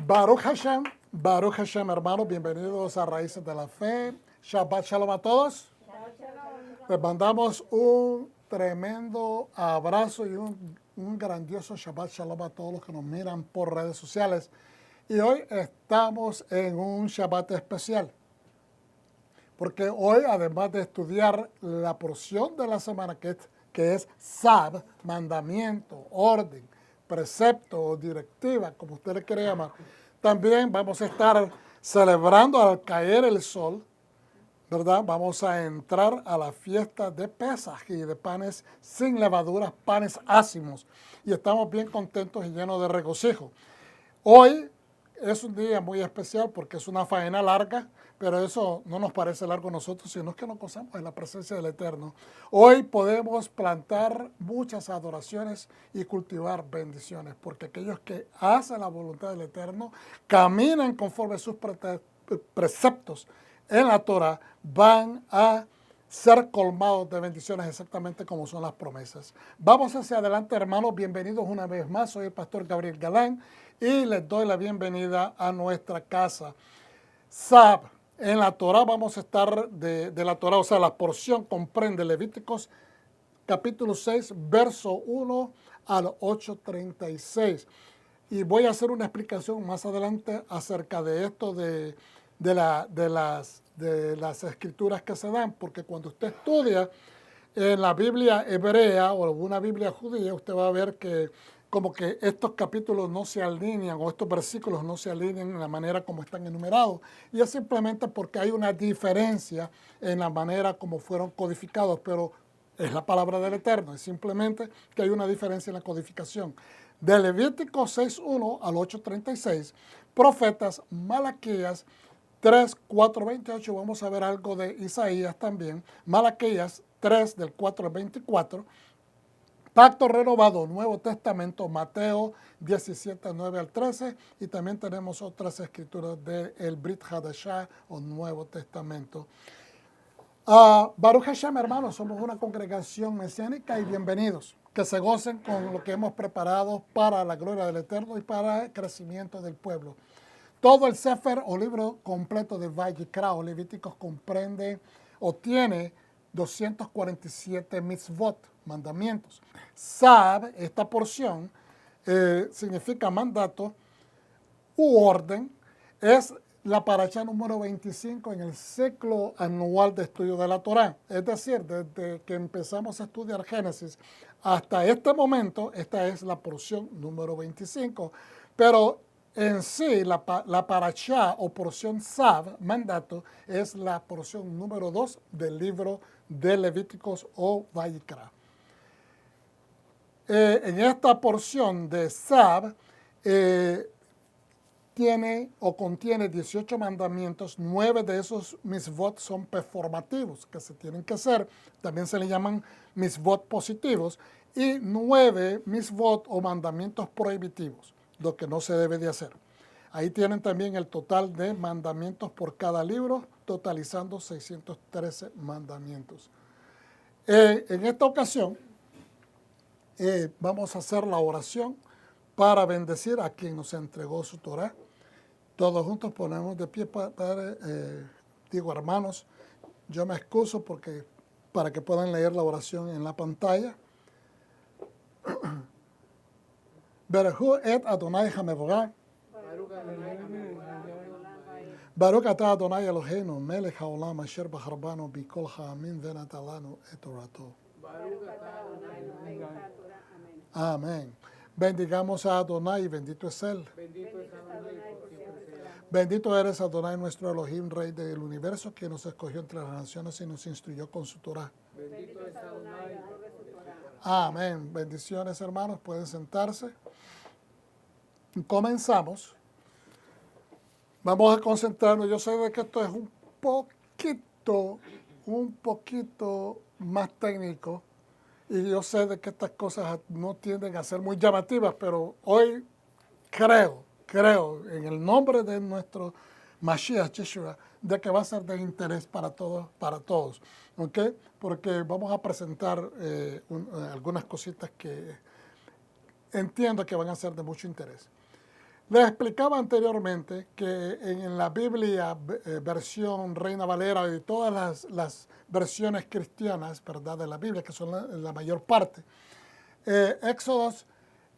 Baruch Hashem, hermanos, bienvenidos a Raíces de la Fe. Shabbat Shalom a todos. Les mandamos un tremendo abrazo y un grandioso Shabbat Shalom a todos los que nos miran por redes sociales. Y hoy estamos en un Shabbat especial, porque hoy, además de estudiar la porción de la semana que es Sab, mandamiento, orden, precepto o directiva, como usted le quiere llamar, también vamos a estar celebrando al caer el sol, ¿verdad? Vamos a entrar a la fiesta de Pesaj y de panes sin levaduras, panes ácimos. Y estamos bien contentos y llenos de regocijo. Hoy es un día muy especial porque es una faena larga, pero eso no nos parece largo a nosotros, sino que nos gozamos en la presencia del Eterno. Hoy podemos plantar muchas adoraciones y cultivar bendiciones, porque aquellos que hacen la voluntad del Eterno, caminan conforme a sus preceptos en la Torah, van a ser colmados de bendiciones exactamente como son las promesas. Vamos hacia adelante, hermanos. Bienvenidos una vez más. Soy el pastor Gabriel Galán y les doy la bienvenida a nuestra casa. Sab, en la Torah vamos a estar de la Torah, o sea, la porción comprende Levíticos capítulo 6, verso 1 al 8:36. Y voy a hacer una explicación más adelante acerca de esto de las escrituras que se dan, porque cuando usted estudia en la Biblia hebrea o alguna Biblia judía, usted va a ver que como que estos capítulos no se alinean o estos versículos no se alinean en la manera como están enumerados. Y es simplemente porque hay una diferencia en la manera como fueron codificados, pero es la palabra del Eterno, es simplemente que hay una diferencia en la codificación. De Levítico 6:1 al 8:36, profetas, Malaquías 3, 4, 28, vamos a ver algo de Isaías también, Malaquías 3 del 4 al 24, Pacto Renovado, Nuevo Testamento, Mateo 17, 9 al 13, y también tenemos otras escrituras del Brit Hadashah o Nuevo Testamento. Baruch Hashem, hermanos, somos una congregación mesiánica y bienvenidos. Que se gocen con lo que hemos preparado para la gloria del Eterno y para el crecimiento del pueblo. Todo el Sefer o libro completo de Vayikra o Levíticos comprende o tiene 247 mitzvot, mandamientos. Sab, esta porción, significa mandato u orden, es la parashá número 25 en el ciclo anual de estudio de la Torá. Es decir, desde que empezamos a estudiar Génesis hasta este momento, esta es la porción número 25. Pero en sí, la parashá o porción Sab, mandato, es la porción número 2 del libro de Levíticos o Vayikra. En esta porción de Sab, tiene o contiene 18 mandamientos, 9 de esos mitzvot son performativos, que se tienen que hacer, también se le llaman mitzvot positivos, y 9 mitzvot o mandamientos prohibitivos, lo que no se debe de hacer. Ahí tienen también el total de mandamientos por cada libro, totalizando 613 mandamientos. En esta ocasión, vamos a hacer la oración para bendecir a quien nos entregó su Torah. Todos juntos ponemos de pie, Padre, digo hermanos, yo me excuso porque para que puedan leer la oración en la pantalla. Berhu et Adonai Hamevorah. Baruch atah Adonai Eloheinu, melech haolam asher bacharbanu bikol ha'amin venatalanu et torato. Amén. Bendigamos a Adonai, bendito es Él. Bendito eres Adonai, nuestro Elohim, Rey del universo, que nos escogió entre las naciones y nos instruyó con su Torah. Bendito es Adonai. Amén. Bendiciones, hermanos. Pueden sentarse. Comenzamos. Vamos a concentrarnos. Yo sé de que esto es un poquito más técnico. Y yo sé de que estas cosas no tienden a ser muy llamativas, pero hoy creo, en el nombre de nuestro Mashiach Yeshua, de que va a ser de interés para todos, ¿ok? Porque vamos a presentar algunas cositas que entiendo que van a ser de mucho interés. Les explicaba anteriormente que en la Biblia, versión Reina Valera y todas las versiones cristianas, ¿verdad?, de la Biblia, que son la mayor parte, Éxodos,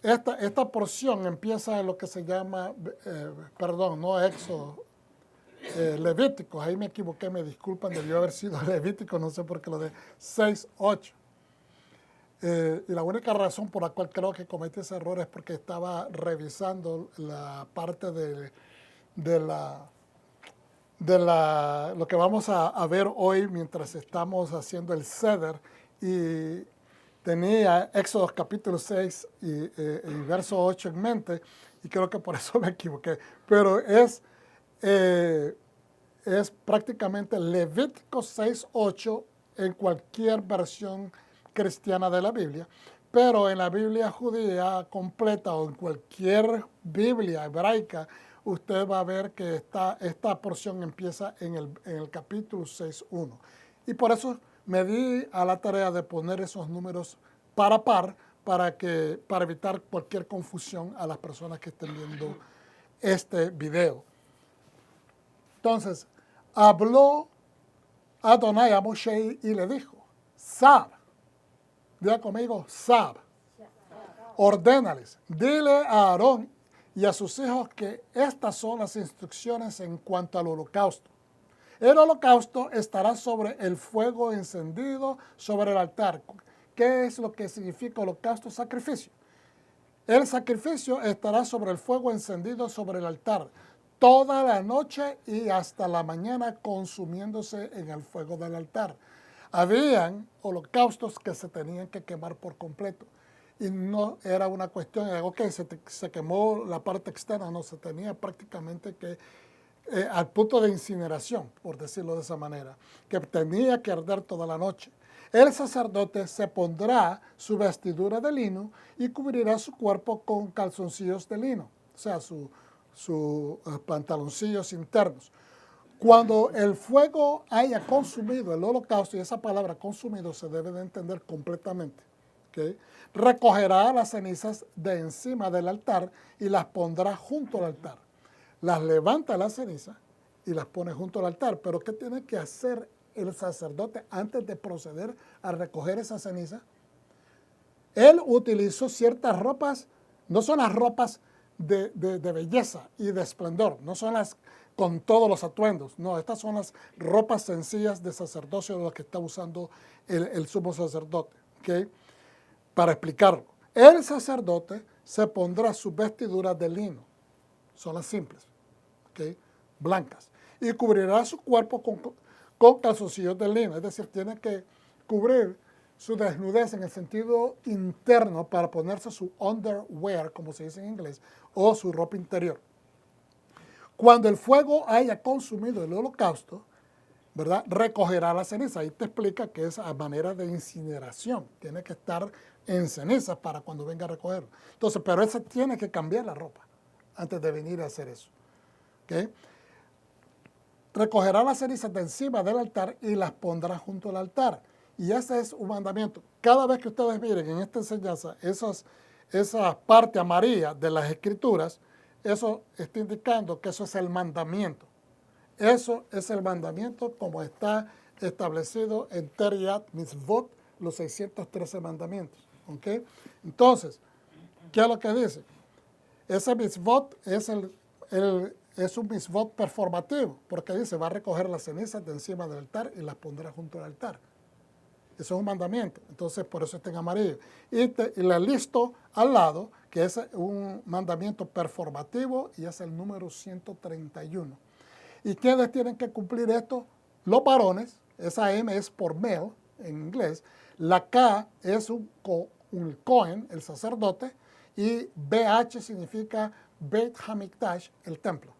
esta porción empieza en lo que se llama, perdón, no Éxodo, Levíticos, ahí me equivoqué, me disculpan, debió haber sido Levítico, no sé por qué lo de 6:8. Y la única razón por la cual creo que cometí ese error es porque estaba revisando la parte lo que vamos a ver hoy mientras estamos haciendo el Seder, y tenía Éxodo capítulo 6 y verso 8 en mente, y creo que por eso me equivoqué. Pero es prácticamente Levítico 6:8 en cualquier versión cristiana de la Biblia, pero en la Biblia judía completa o en cualquier Biblia hebraica, usted va a ver que esta porción empieza en el capítulo 6:1. Y por eso me di a la tarea de poner esos números par a par para evitar cualquier confusión a las personas que estén viendo este video. Entonces, habló Adonai a Moshe y le dijo, Sab, diga conmigo, Sab, ordénales, dile a Aarón y a sus hijos que estas son las instrucciones en cuanto al holocausto. El holocausto estará sobre el fuego encendido sobre el altar. ¿Qué es lo que significa holocausto? Sacrificio. El sacrificio estará sobre el fuego encendido sobre el altar toda la noche y hasta la mañana, consumiéndose en el fuego del altar. Habían holocaustos que se tenían que quemar por completo. Y no era una cuestión de, ok, se quemó la parte externa, no, se tenía prácticamente que, al punto de incineración, por decirlo de esa manera, que tenía que arder toda la noche. El sacerdote se pondrá su vestidura de lino y cubrirá su cuerpo con calzoncillos de lino, o sea, sus pantaloncillos internos. Cuando el fuego haya consumido el holocausto, y esa palabra consumido se debe de entender completamente, ¿okay?, recogerá las cenizas de encima del altar y las pondrá junto al altar. Las levanta las cenizas y las pone junto al altar. Pero ¿qué tiene que hacer el sacerdote antes de proceder a recoger esa ceniza? Él utilizó ciertas ropas, no son las ropas de belleza y de esplendor, no son las con todos los atuendos, no, estas son las ropas sencillas de sacerdocio de las que está usando el sumo sacerdote, ¿okay? Para explicarlo, el sacerdote se pondrá sus vestiduras de lino, son las simples, ¿okay?, blancas, y cubrirá su cuerpo con calzoncillos de lino, es decir, tiene que cubrir su desnudez en el sentido interno para ponerse su underwear, como se dice en inglés, o su ropa interior. Cuando el fuego haya consumido el holocausto, ¿verdad?, recogerá la ceniza. Ahí te explica que es a manera de incineración. Tiene que estar en ceniza para cuando venga a recogerlo. Entonces, pero esa tiene que cambiar la ropa antes de venir a hacer eso, ¿okay? Recogerá las cenizas de encima del altar y las pondrá junto al altar. Y ese es un mandamiento. Cada vez que ustedes miren en esta enseñanza esa parte amarilla de las escrituras, eso está indicando que eso es el mandamiento. Eso es el mandamiento como está establecido en Teriyat Mitzvot, los 613 mandamientos, ¿okay? Entonces, ¿qué es lo que dice? Ese mitzvot es un mitzvot performativo, porque dice, va a recoger las cenizas de encima del altar y las pondrá junto al altar. Eso es un mandamiento, entonces por eso está en amarillo. Y le listo al lado, que es un mandamiento performativo, y es el número 131. ¿Y quiénes tienen que cumplir esto? Los varones, esa M es por male en inglés, la K es un Cohen, el sacerdote, y BH significa Beit Hamikdash, el templo.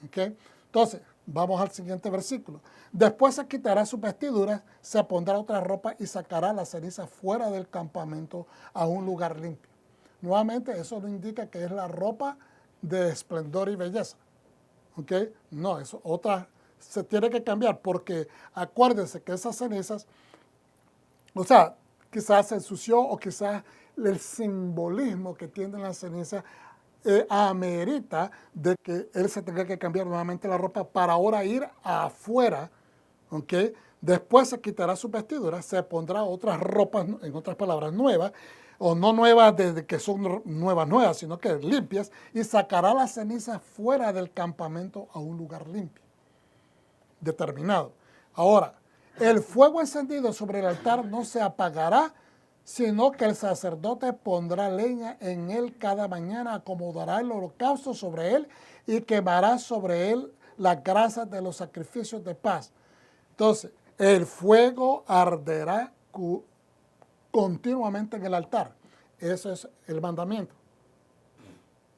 ¿Okay? Entonces, vamos al siguiente versículo. Después se quitará sus vestiduras, se pondrá otra ropa y sacará la ceniza fuera del campamento a un lugar limpio. Nuevamente, eso no indica que es la ropa de esplendor y belleza. ¿Okay? No, eso otra se tiene que cambiar, porque acuérdense que esas cenizas, o sea, quizás se ensució o quizás el simbolismo que tienen las cenizas amerita de que él se tenga que cambiar nuevamente la ropa para ahora ir afuera, ¿ok? Después se quitará sus vestiduras, se pondrá otras ropas, en otras palabras, nuevas, o no nuevas desde que son nuevas, sino que limpias, y sacará las cenizas fuera del campamento a un lugar limpio, determinado. Ahora, el fuego encendido sobre el altar no se apagará, sino que el sacerdote pondrá leña en él cada mañana, acomodará el holocausto sobre él y quemará sobre él las grasas de los sacrificios de paz. Entonces, el fuego arderá continuamente en el altar. Eso es el mandamiento.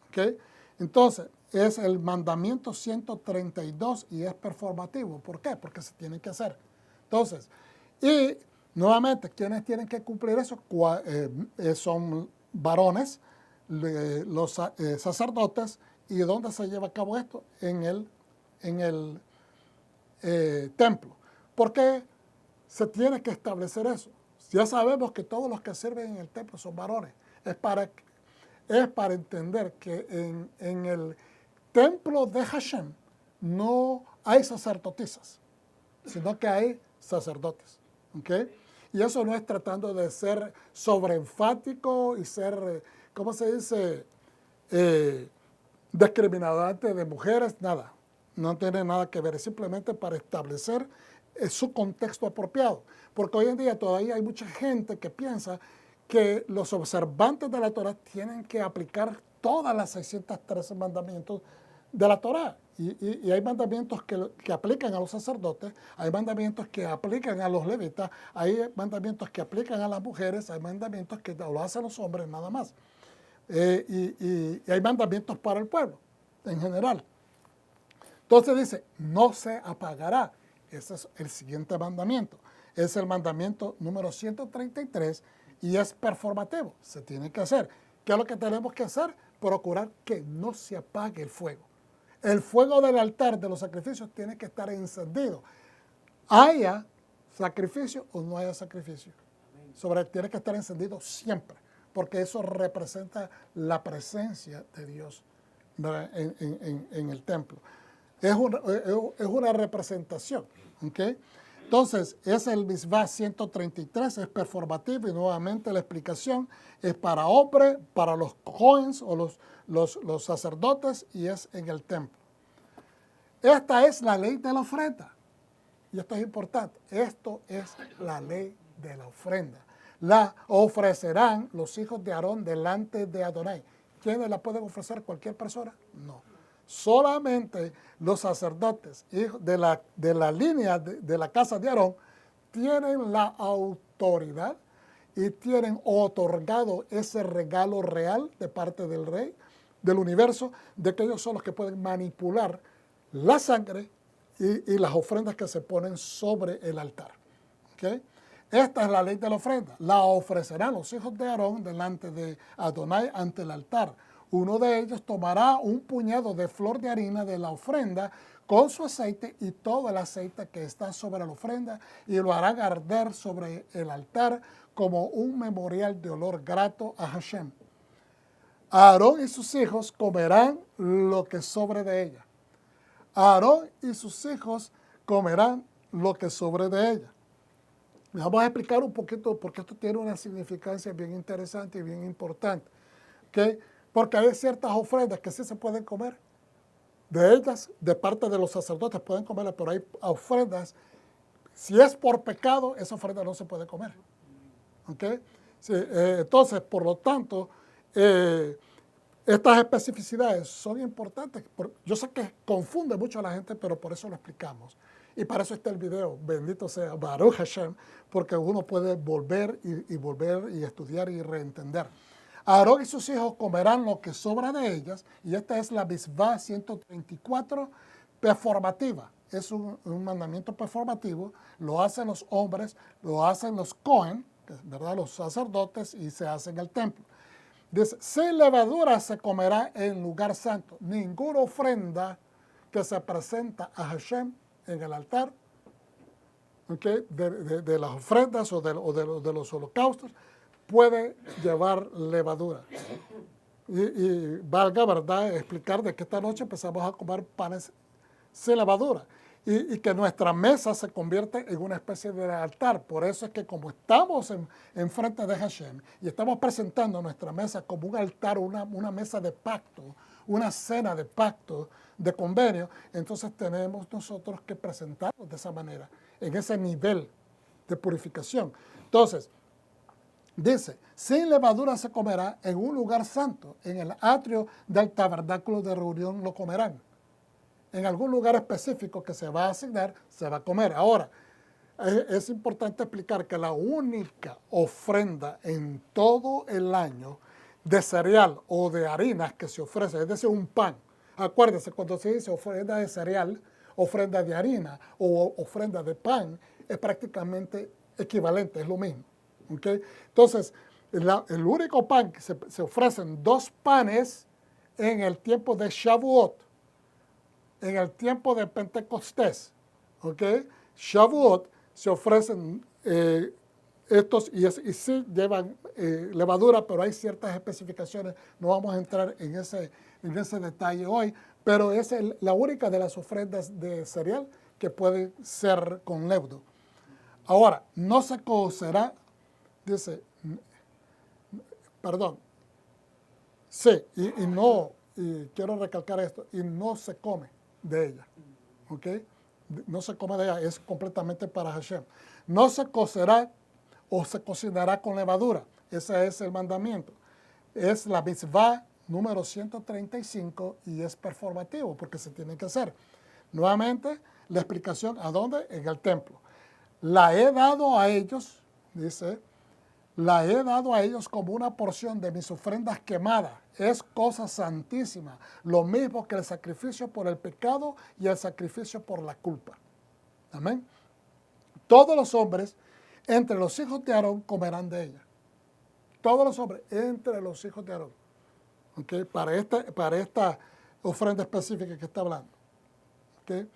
¿Okay? Entonces, es el mandamiento 132 y es performativo. ¿Por qué? Porque se tiene que hacer. Entonces, y nuevamente, ¿quiénes tienen que cumplir eso? Son varones, los sacerdotes. ¿Y dónde se lleva a cabo esto? En el templo. ¿Por qué se tiene que establecer eso? Ya sabemos que todos los que sirven en el templo son varones. Es para entender que en el templo de Hashem no hay sacerdotisas, sino que hay sacerdotes. ¿Okay? Y eso no es tratando de ser sobreenfático y ser, ¿cómo se dice? Discriminante de mujeres, nada. No tiene nada que ver, es simplemente para establecer su contexto apropiado. Porque hoy en día todavía hay mucha gente que piensa que los observantes de la Torah tienen que aplicar todas las 613 mandamientos de la Torah. Y hay mandamientos que aplican a los sacerdotes, hay mandamientos que aplican a los levitas, hay mandamientos que aplican a las mujeres, hay mandamientos que lo hacen los hombres nada más. Y hay mandamientos para el pueblo en general. Entonces dice, no se apagará. Ese es el siguiente mandamiento. Es el mandamiento número 133 y es performativo. Se tiene que hacer. ¿Qué es lo que tenemos que hacer? Procurar que no se apague el fuego. El fuego del altar de los sacrificios tiene que estar encendido. Haya sacrificio o no haya sacrificio. Tiene que estar encendido siempre, porque eso representa la presencia de Dios en el templo. Es una representación. ¿Okay? Entonces, es el Misvah 133, es performativo y nuevamente la explicación es para hombres, para los Cohens o los sacerdotes y es en el templo. Esta es la ley de la ofrenda. Y esto es importante. Esto es la ley de la ofrenda. La ofrecerán los hijos de Aarón delante de Adonai. ¿Quiénes la pueden ofrecer? ¿Cualquier persona? No. Solamente los sacerdotes de la línea de la casa de Aarón tienen la autoridad y tienen otorgado ese regalo real de parte del rey del universo, de que ellos son los que pueden manipular la sangre y las ofrendas que se ponen sobre el altar. ¿Okay? Esta es la ley de la ofrenda. La ofrecerán los hijos de Aarón delante de Adonai ante el altar. Uno de ellos tomará un puñado de flor de harina de la ofrenda con su aceite y todo el aceite que está sobre la ofrenda y lo harán arder sobre el altar como un memorial de olor grato a Hashem. Aarón y sus hijos comerán lo que sobre de ella. Aarón y sus hijos comerán lo que sobre de ella. Vamos a explicar un poquito porque esto tiene una significancia bien interesante y bien importante. ¿Okay? Porque hay ciertas ofrendas que sí se pueden comer. De ellas, de parte de los sacerdotes pueden comerlas, pero hay ofrendas, si es por pecado, esa ofrenda no se puede comer. ¿Okay? Sí, entonces, por lo tanto, estas especificidades son importantes. Yo sé que confunde mucho a la gente, pero por eso lo explicamos. Y para eso está el video. Bendito sea Baruch Hashem, porque uno puede volver y estudiar y reentender. Aarón y sus hijos comerán lo que sobra de ellas, y esta es la Misvah 134 performativa. Es un mandamiento performativo, lo hacen los hombres, lo hacen los Cohen, ¿verdad? Los sacerdotes, y se hace en el templo. Dice, sin levadura se comerá en lugar santo. Ninguna ofrenda que se presenta a Hashem en el altar, ¿okay? de las ofrendas o de los holocaustos, puede llevar levadura. y valga, ¿verdad?, explicar de que esta noche empezamos a comer panes sin levadura y que nuestra mesa se convierte en una especie de altar. Por eso es que como estamos en frente de Hashem y estamos presentando nuestra mesa como un altar, una mesa de pacto, una cena de pacto, de convenio, entonces tenemos nosotros que presentarnos de esa manera, en ese nivel de purificación. Entonces, dice, sin levadura se comerá en un lugar santo, en el atrio del tabernáculo de reunión lo comerán. En algún lugar específico que se va a asignar, se va a comer. Ahora, es importante explicar que la única ofrenda en todo el año de cereal o de harinas que se ofrece, es decir, un pan. Acuérdense, cuando se dice ofrenda de cereal, ofrenda de harina o ofrenda de pan, es prácticamente equivalente, es lo mismo. ¿Okay? Entonces, el único pan que se ofrecen 2 panes en el tiempo de Shavuot, en el tiempo de Pentecostés, ¿ok? Shavuot se ofrecen estos y sí llevan levadura, pero hay ciertas especificaciones. No vamos a entrar en ese detalle hoy, pero es la única de las ofrendas de cereal que puede ser con leudo. Ahora, no se cocerá, dice, perdón, sí, y quiero recalcar esto, y no se come de ella, ¿ok? No se come de ella, es completamente para Hashem. No se cocerá o se cocinará con levadura, ese es el mandamiento. Es la mitzvah número 135 y es performativo porque se tiene que hacer. Nuevamente, la explicación, ¿a dónde? En el templo. La he dado a ellos, dice, la he dado a ellos como una porción de mis ofrendas quemadas. Es cosa santísima, lo mismo que el sacrificio por el pecado y el sacrificio por la culpa. Amén. Todos los hombres entre los hijos de Aarón comerán de ella. Todos los hombres entre los hijos de Aarón. ¿Okay? Para esta ofrenda específica que está hablando. ¿Okay?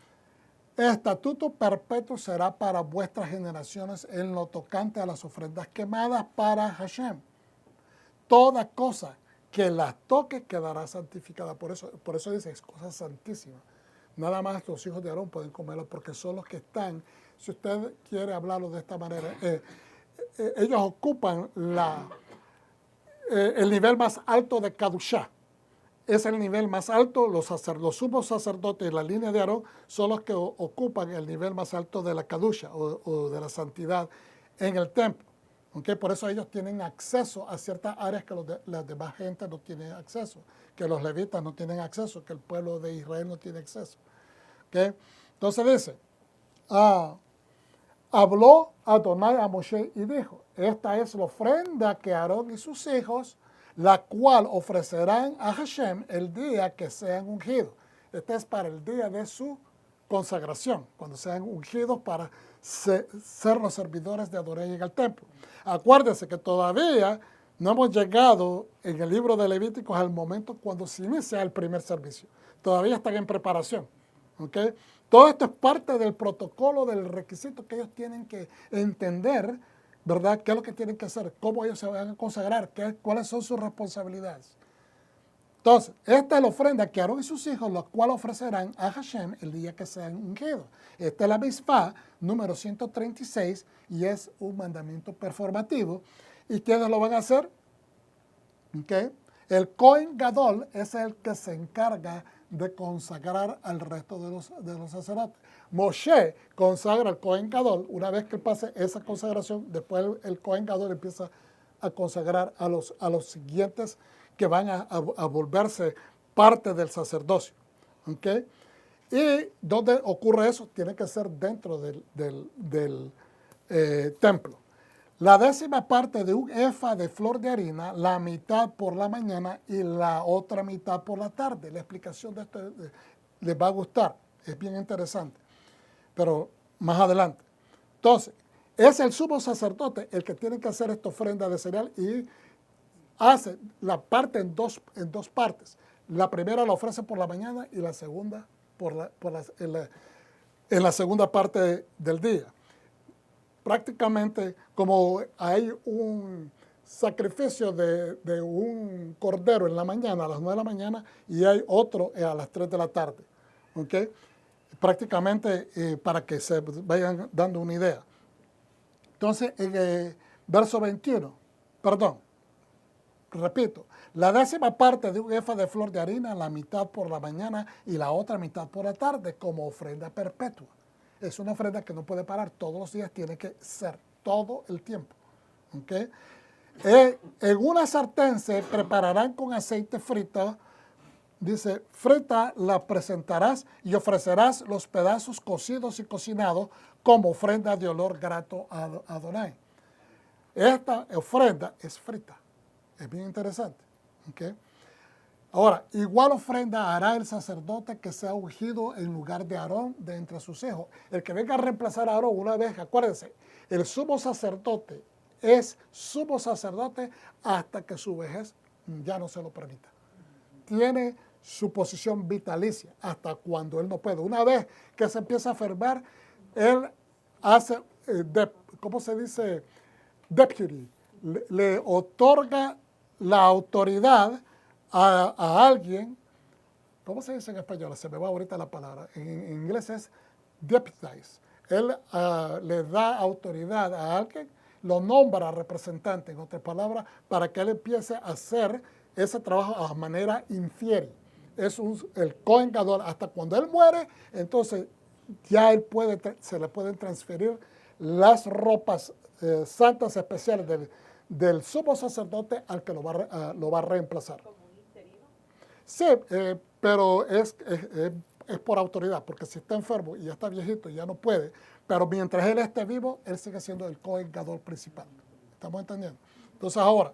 Estatuto perpetuo será para vuestras generaciones en lo tocante a las ofrendas quemadas para Hashem. Toda cosa que las toque quedará santificada. Por eso dice, es cosa santísima. Nada más los hijos de Aarón pueden comerlo porque son los que están, si usted quiere hablarlo de esta manera, ellos ocupan el nivel más alto de Kadushá. Es el nivel más alto, los sumos sacerdotes de la línea de Aarón son los que ocupan el nivel más alto de la Kadusha o de la santidad en el templo. ¿Okay? Por eso ellos tienen acceso a ciertas áreas que la demás gente no tiene acceso, que los levitas no tienen acceso, que el pueblo de Israel no tiene acceso. ¿Okay? Entonces dice, habló Adonai a Moshe y dijo, esta es la ofrenda que Aarón y sus hijos, la cual ofrecerán a Hashem el día que sean ungidos. Este es para el día de su consagración, cuando sean ungidos para ser los servidores de Adonai en el templo. Acuérdense que todavía no hemos llegado en el libro de Levíticos al momento cuando se inicia el primer servicio. Todavía están en preparación. ¿Okay? Todo esto es parte del protocolo, del requisito que ellos tienen que entender, ¿verdad? ¿Qué es lo que tienen que hacer? ¿Cómo ellos se van a consagrar? ¿Cuáles son sus responsabilidades? Entonces, esta es la ofrenda que Aarón y sus hijos, los cuales ofrecerán a Hashem el día que sean ungidos. Esta es la mitzvah número 136 y es un mandamiento performativo. ¿Y quiénes lo van a hacer? ¿Okay? El Kohen Gadol es el que se encarga de consagrar al resto de los sacerdotes. Moshe consagra al Kohen Gadol. Una vez que pase esa consagración, después el Kohen Gadol empieza a consagrar a los siguientes que van a volverse parte del sacerdocio. ¿Okay? ¿Y dónde ocurre eso? Tiene que ser dentro del templo. La 10ª parte de un efa de flor de harina, la mitad por la mañana y la otra mitad por la tarde. La explicación de esto les va a gustar, es bien interesante, pero más adelante. Entonces, es el sumo sacerdote el que tiene que hacer esta ofrenda de cereal y hace la parte en dos partes. La primera la ofrece por la mañana y la segunda en la segunda parte del día. Prácticamente como hay un sacrificio de un cordero en la mañana, a las 9 de la mañana, y hay otro a las 3 de la tarde. ¿Ok? Prácticamente para que se vayan dando una idea. Entonces, en el verso 21, perdón, repito, la 10ª parte de un efa de flor de harina, la mitad por la mañana y la otra mitad por la tarde, como ofrenda perpetua. Es una ofrenda que no puede parar, todos los días tiene que ser, todo el tiempo. ¿Okay? En una sartén se prepararán con aceite frito. Dice, frita la presentarás y ofrecerás los pedazos cocidos y cocinados como ofrenda de olor grato a Adonai. Esta ofrenda es frita. Es bien interesante. ¿Okay? Ahora, igual ofrenda hará el sacerdote que sea ungido en lugar de Aarón de entre sus hijos. El que venga a reemplazar a Aarón una vez, acuérdense, el sumo sacerdote es sumo sacerdote hasta que su vejez ya no se lo permita. Tiene su posición vitalicia hasta cuando él no puede. Una vez que se empieza a enfermar, él hace, ¿cómo se dice? Deputy. Le otorga la autoridad a alguien. ¿Cómo se dice en español? Se me va ahorita la palabra. En inglés es deputize. Él le da autoridad a alguien, lo nombra representante, en otras palabras, para que él empiece a hacer ese trabajo a manera infieri. Es el Cohen Gadol. Hasta cuando él muere, entonces ya él se le pueden transferir las ropas santas especiales del sumo sacerdote al que lo va a reemplazar. ¿Como un interino? Sí, pero es por autoridad, porque si está enfermo y ya está viejito y ya no puede, pero mientras él esté vivo, él sigue siendo el Cohen Gadol principal. ¿Estamos entendiendo? Entonces ahora,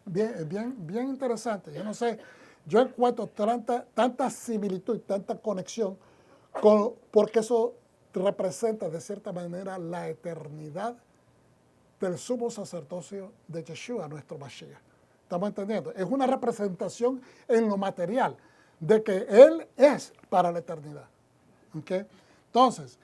bien interesante. Yo no sé, yo encuentro tanta similitud, tanta conexión, porque eso representa de cierta manera la eternidad del sumo sacerdocio de Yeshua, nuestro Mashiach. ¿Estamos entendiendo? Es una representación en lo material de que Él es para la eternidad. ¿Okay? Entonces,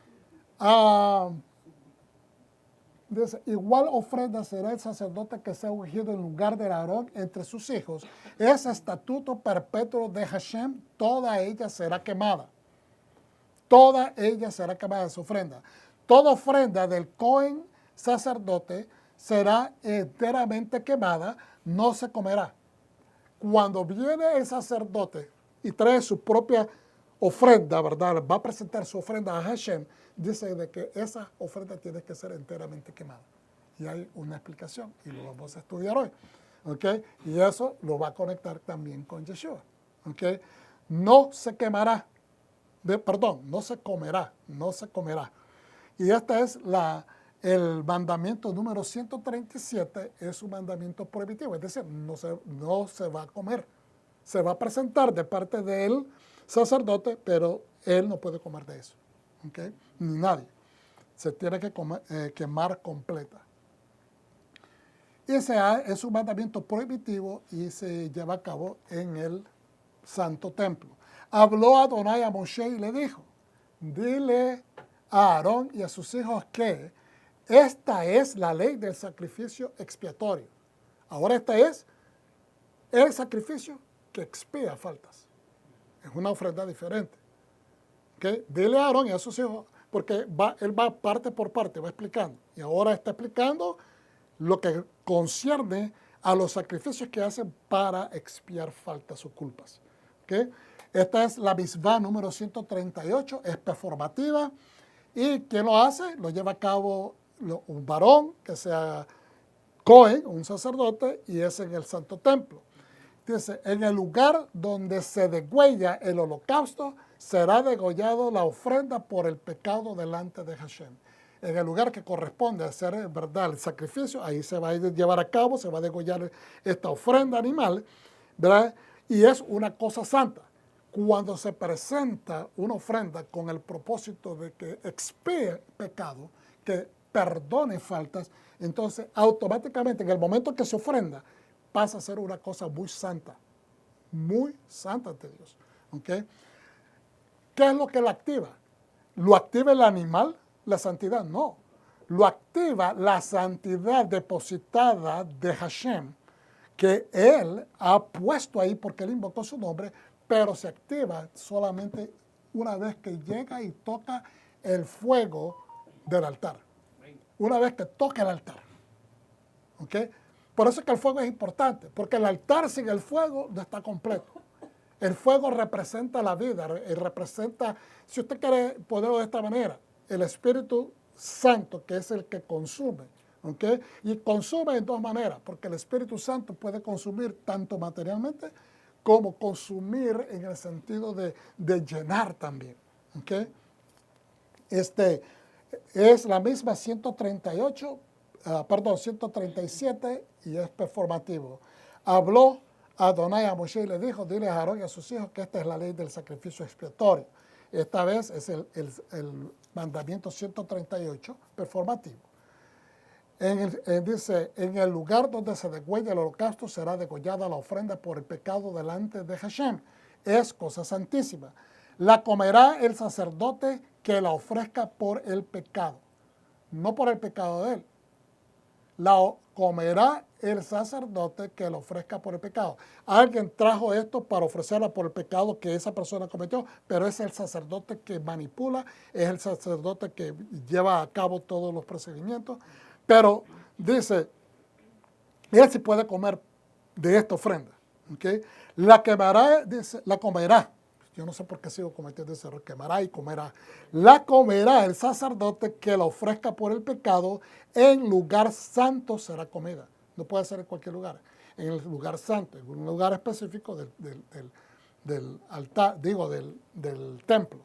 dice, igual ofrenda será el sacerdote que sea ungido en lugar de Aarón entre sus hijos. Es estatuto perpetuo de Hashem, toda ella será quemada. Toda ella será quemada en su ofrenda. Toda ofrenda del Cohen sacerdote será enteramente quemada, no se comerá. Cuando viene el sacerdote y trae su propia ofrenda, ¿verdad? Va a presentar su ofrenda a Hashem, dice de que esa ofrenda tiene que ser enteramente quemada. Y hay una explicación y lo vamos a estudiar hoy. ¿Okay? Y eso lo va a conectar también con Yeshua. ¿Okay? No se quemará. No se comerá, no se comerá. Y este es el mandamiento número 137, es un mandamiento prohibitivo, es decir, no se va a comer. Se va a presentar de parte del sacerdote, pero él no puede comer de eso. ¿Okay? Ni nadie. Se tiene que quemar completa. Y ese es un mandamiento prohibitivo y se lleva a cabo en el Santo Templo. Habló Adonai a Moshe y le dijo, dile a Aarón y a sus hijos que esta es la ley del sacrificio expiatorio. Ahora este es el sacrificio que expía faltas. Es una ofrenda diferente. ¿Okay? Dile a Aarón y a sus hijos, porque él va parte por parte, va explicando. Y ahora está explicando lo que concierne a los sacrificios que hacen para expiar faltas o culpas. ¿Okay? Esta es la misvá número 138, es performativa. ¿Y quién lo hace? Lo lleva a cabo un varón que sea Cohen, un sacerdote, y es en el Santo Templo. Dice, en el lugar donde se degüella el holocausto, será degollado la ofrenda por el pecado delante de Hashem. En el lugar que corresponde a hacer, ¿verdad?, el sacrificio, ahí se va a llevar a cabo, se va a degollar esta ofrenda animal, ¿verdad? Y es una cosa santa. Cuando se presenta una ofrenda con el propósito de que expíe pecado, que perdone faltas, entonces automáticamente en el momento que se ofrenda pasa a ser una cosa muy santa ante Dios. ¿Okay? ¿Qué es lo que la activa? ¿Lo activa el animal? La santidad, no. lo activa la santidad depositada de Hashem, que Él ha puesto ahí porque Él invocó su nombre, pero se activa solamente una vez que llega y toca el fuego del altar. Una vez que toca el altar. ¿Ok? Por eso es que el fuego es importante, porque el altar sin el fuego no está completo. El fuego representa la vida, representa, si usted quiere ponerlo de esta manera, el Espíritu Santo, que es el que consume. ¿Okay? Y consume en dos maneras, porque el Espíritu Santo puede consumir tanto materialmente como consumir en el sentido de llenar también. ¿Okay? Es la misma 137 y es performativo. Habló Adonai a Moshe y le dijo, dile a Aarón y a sus hijos que esta es la ley del sacrificio expiatorio. Esta vez es el mandamiento 138 performativo. Dice, en el lugar donde se degüella el holocausto será degollada la ofrenda por el pecado delante de Hashem. Es cosa santísima. La comerá el sacerdote que la ofrezca por el pecado, no por el pecado de él. La comerá el sacerdote que la ofrezca por el pecado. Alguien trajo esto para ofrecerla por el pecado que esa persona cometió, pero es el sacerdote que manipula, es el sacerdote que lleva a cabo todos los procedimientos. Pero dice, él sí puede comer de esta ofrenda. ¿Okay? La quemará, dice, la comerá. Yo no sé por qué sigo cometiendo ese error. Quemará y comerá. La comerá el sacerdote que la ofrezca por el pecado. En lugar santo será comida. No puede ser en cualquier lugar. En el lugar santo, en un lugar específico del altar, del templo.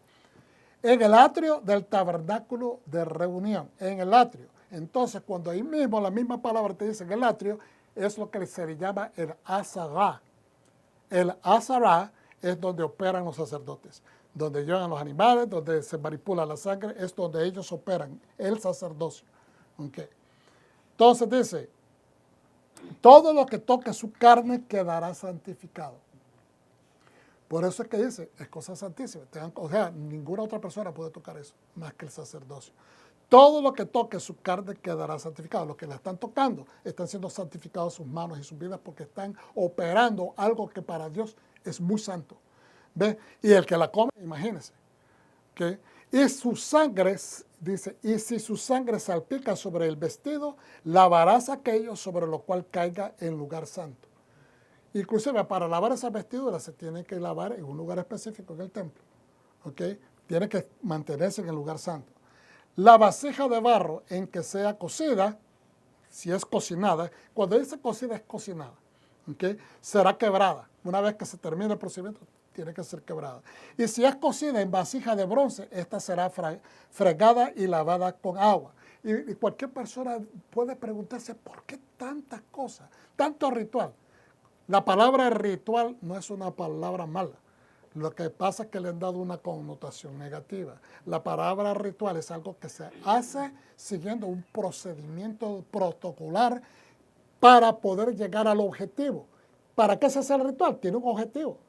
En el atrio del tabernáculo de reunión. En el atrio. Entonces, cuando ahí mismo la misma palabra te dice en el atrio, es lo que se le llama el azará. El azará es donde operan los sacerdotes, donde llevan los animales, donde se manipula la sangre, es donde ellos operan el sacerdocio. Okay. Entonces dice, todo lo que toque su carne quedará santificado. Por eso es que dice, es cosa santísima. O sea, ninguna otra persona puede tocar eso, más que el sacerdocio. Todo lo que toque su carne quedará santificado. Los que la están tocando están siendo santificados sus manos y sus vidas porque están operando algo que para Dios es muy santo. ¿Ve? Y el que la come, imagínense. ¿Okay? Y su sangre, dice, y si su sangre salpica sobre el vestido, lavarás aquello sobre lo cual caiga en lugar santo. Inclusive para lavar esa vestidura se tiene que lavar en un lugar específico en el templo. ¿Okay? Tiene que mantenerse en el lugar santo. La vasija de barro en que sea cocida, si es cocinada, cuando dice cocida es cocinada, ¿okay? Será quebrada. Una vez que se termine el procedimiento, tiene que ser quebrada. Y si es cocida en vasija de bronce, esta será fregada y lavada con agua. Y cualquier persona puede preguntarse, ¿por qué tantas cosas? Tanto ritual. La palabra ritual no es una palabra mala. Lo que pasa es que le han dado una connotación negativa. La palabra ritual es algo que se hace siguiendo un procedimiento protocolar para poder llegar al objetivo. ¿Para qué se hace el ritual? Tiene un objetivo.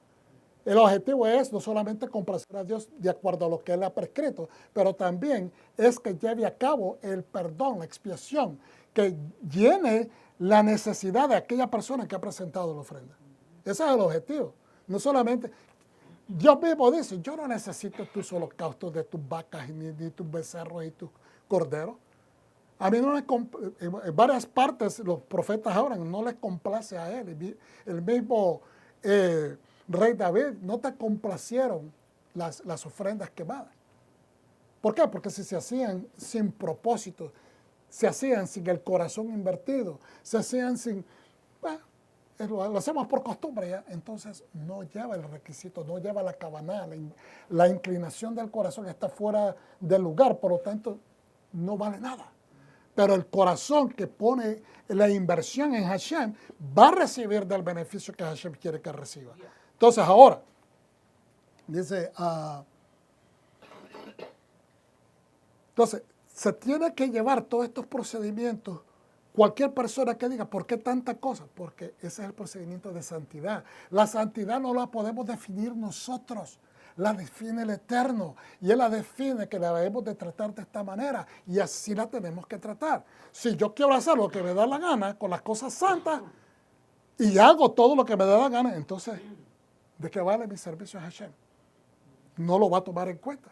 El objetivo es no solamente complacer a Dios de acuerdo a lo que Él ha prescrito, pero también es que lleve a cabo el perdón, la expiación, que llene la necesidad de aquella persona que ha presentado la ofrenda. Ese es el objetivo. No solamente... Dios mismo dice, yo no necesito tus holocaustos de tus vacas, ni tus becerros y tus corderos. A mí no les en varias partes los profetas hablan, no les complace a él. El mismo rey David, no te complacieron las ofrendas quemadas. ¿Por qué? Porque si se hacían sin propósito, se hacían sin el corazón invertido, se hacían sin... Bueno, lo hacemos por costumbre ya, entonces no lleva el requisito, no lleva la cabaná, la inclinación del corazón está fuera del lugar, por lo tanto no vale nada. Pero el corazón que pone la inversión en Hashem va a recibir del beneficio que Hashem quiere que reciba. Entonces ahora, dice, entonces se tiene que llevar todos estos procedimientos. Cualquier persona que diga, ¿por qué tanta cosa? Porque ese es el procedimiento de santidad. La santidad no la podemos definir nosotros. la define el Eterno. Y Él la define que la debemos de tratar de esta manera. Y así la tenemos que tratar. Si yo quiero hacer lo que me da la gana con las cosas santas y hago todo lo que me da la gana, entonces, ¿de qué vale mi servicio a Hashem? No lo va a tomar en cuenta.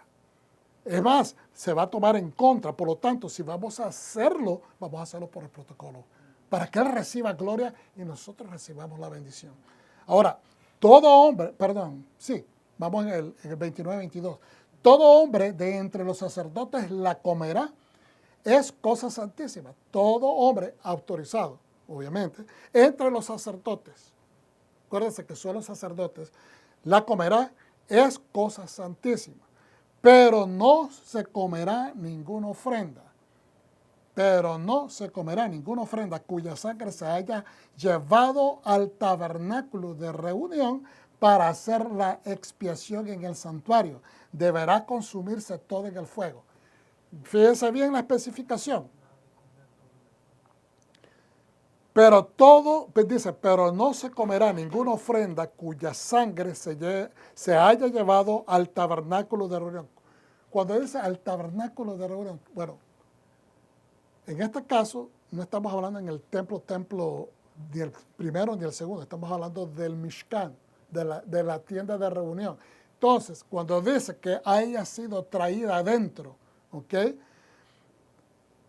Es más, se va a tomar en contra. Por lo tanto, si vamos a hacerlo, vamos a hacerlo por el protocolo. Para que Él reciba gloria y nosotros recibamos la bendición. Ahora, todo hombre, vamos en el 29-22. Todo hombre de entre los sacerdotes la comerá. Es cosa santísima. Todo hombre autorizado, obviamente, entre los sacerdotes. Acuérdense que son los sacerdotes. La comerá es cosa santísima. Pero no se comerá ninguna ofrenda. Pero no se comerá ninguna ofrenda cuya sangre se haya llevado al tabernáculo de reunión para hacer la expiación en el santuario. Deberá consumirse todo en el fuego. Fíjense bien la especificación. Pero pero no se comerá ninguna ofrenda cuya sangre se haya llevado al tabernáculo de reunión. Cuando dice al tabernáculo de reunión, bueno, en este caso no estamos hablando en el templo ni el primero ni el segundo, estamos hablando del Mishkan, de la tienda de reunión. Entonces, cuando dice que haya sido traída adentro, ¿ok?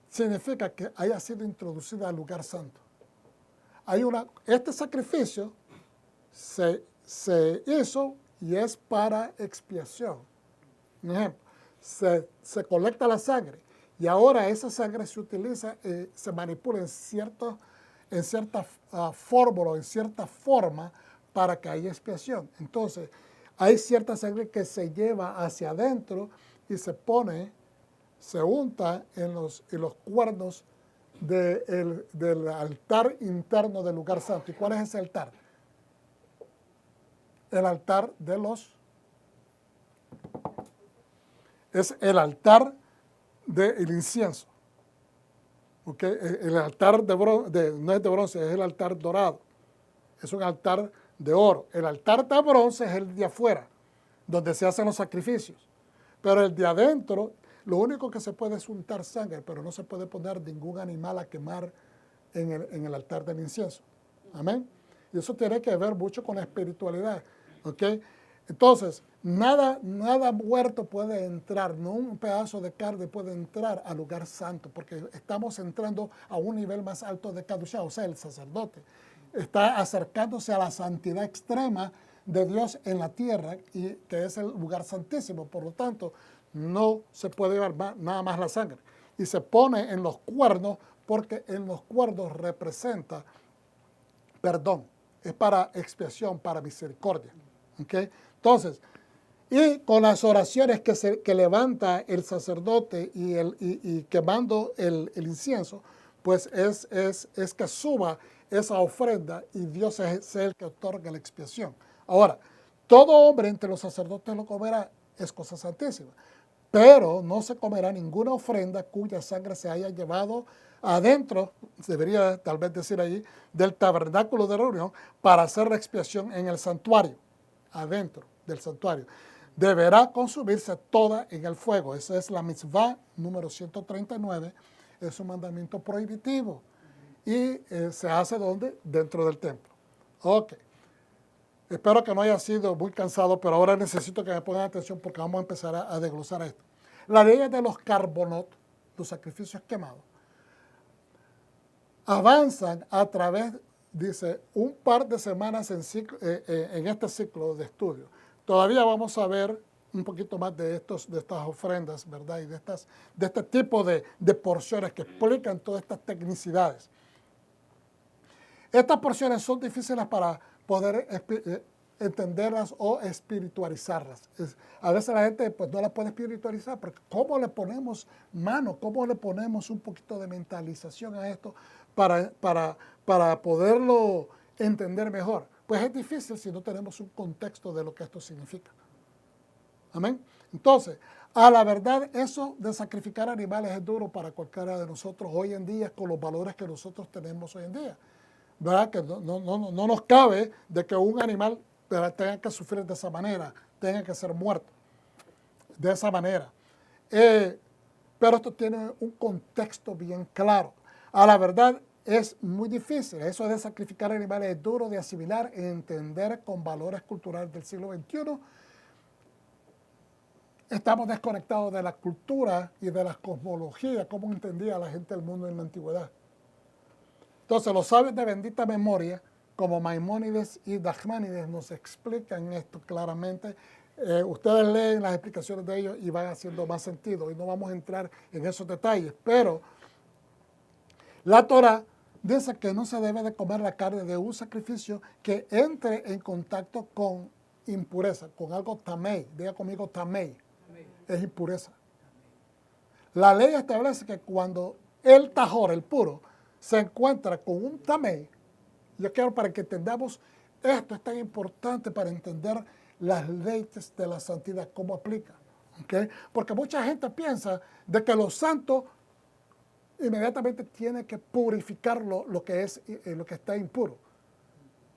Significa que haya sido introducida al lugar santo. Este sacrificio se hizo y es para expiación. Un ejemplo, se colecta la sangre y ahora esa sangre se utiliza, se manipula en cierta fórmula, en cierta forma para que haya expiación. Entonces, hay cierta sangre que se lleva hacia adentro y se unta en los cuernos del altar interno del lugar santo. ¿Y cuál es ese altar? El altar es el altar del incienso. ¿Okay? El altar de bronce, no es de bronce, es el altar dorado. Es un altar de oro. El altar de bronce es el de afuera, donde se hacen los sacrificios. Pero el de adentro, lo único que se puede es untar sangre, pero no se puede poner ningún animal a quemar en el altar del incienso. Amén. Y eso tiene que ver mucho con la espiritualidad. ¿Ok? Entonces, nada muerto puede entrar, no un pedazo de carne puede entrar al lugar santo, porque estamos entrando a un nivel más alto de Kadoshá, o sea, el sacerdote está acercándose a la santidad extrema de Dios en la tierra, y que es el lugar santísimo. Por lo tanto, no se puede llevar nada más la sangre. Y se pone en los cuernos, porque en los cuernos representa perdón, es para expiación, para misericordia. ¿Okay? Entonces, y con las oraciones que levanta el sacerdote y quemando el incienso, pues es que suba esa ofrenda y Dios es el que otorga la expiación. Ahora, todo hombre entre los sacerdotes lo comerá, es cosa santísima, pero no se comerá ninguna ofrenda cuya sangre se haya llevado adentro, debería tal vez decir allí, del tabernáculo de reunión para hacer la expiación en el santuario, adentro del santuario. Deberá consumirse toda en el fuego. Esa es la mitzvah número 139, es un mandamiento prohibitivo y se hace ¿dónde? Dentro del templo. Ok. Espero que no haya sido muy cansado, pero ahora necesito que me pongan atención porque vamos a empezar a desglosar esto. La ley de los carbonot, los sacrificios quemados, avanzan a través, dice, un par de semanas en este ciclo de estudio. Todavía vamos a ver un poquito más de estas ofrendas, ¿verdad? Y de este tipo de porciones que explican todas estas tecnicidades. Estas porciones son difíciles para poder entenderlas o espiritualizarlas. A veces la gente pues no la puede espiritualizar, porque ¿cómo le ponemos mano? ¿Cómo le ponemos un poquito de mentalización a esto para poderlo entender mejor? Pues es difícil si no tenemos un contexto de lo que esto significa. Amén. Entonces, a la verdad, eso de sacrificar animales es duro para cualquiera de nosotros hoy en día, con los valores que nosotros tenemos hoy en día. ¿Verdad? Que no nos cabe de que un animal tengan que sufrir de esa manera, tengan que ser muertos de esa manera. Pero esto tiene un contexto bien claro. A la verdad es muy difícil. Eso de sacrificar animales es duro de asimilar y entender con valores culturales del siglo XXI. Estamos desconectados de la cultura y de la cosmología, cómo entendía la gente del mundo en la antigüedad. Entonces, los sabios de bendita memoria, como Maimónides y Nachmanides, nos explican esto claramente. Ustedes leen las explicaciones de ellos y van haciendo más sentido. Y no vamos a entrar en esos detalles. Pero la Torah dice que no se debe de comer la carne de un sacrificio que entre en contacto con impureza, con algo tamei. Diga conmigo tamei. Es impureza. La ley establece que cuando el tajor, el puro, se encuentra con un tamei, yo quiero para que entendamos esto, es tan importante para entender las leyes de la santidad, cómo aplica. ¿Okay? Porque mucha gente piensa de que lo santo inmediatamente tiene que purificar lo que está impuro.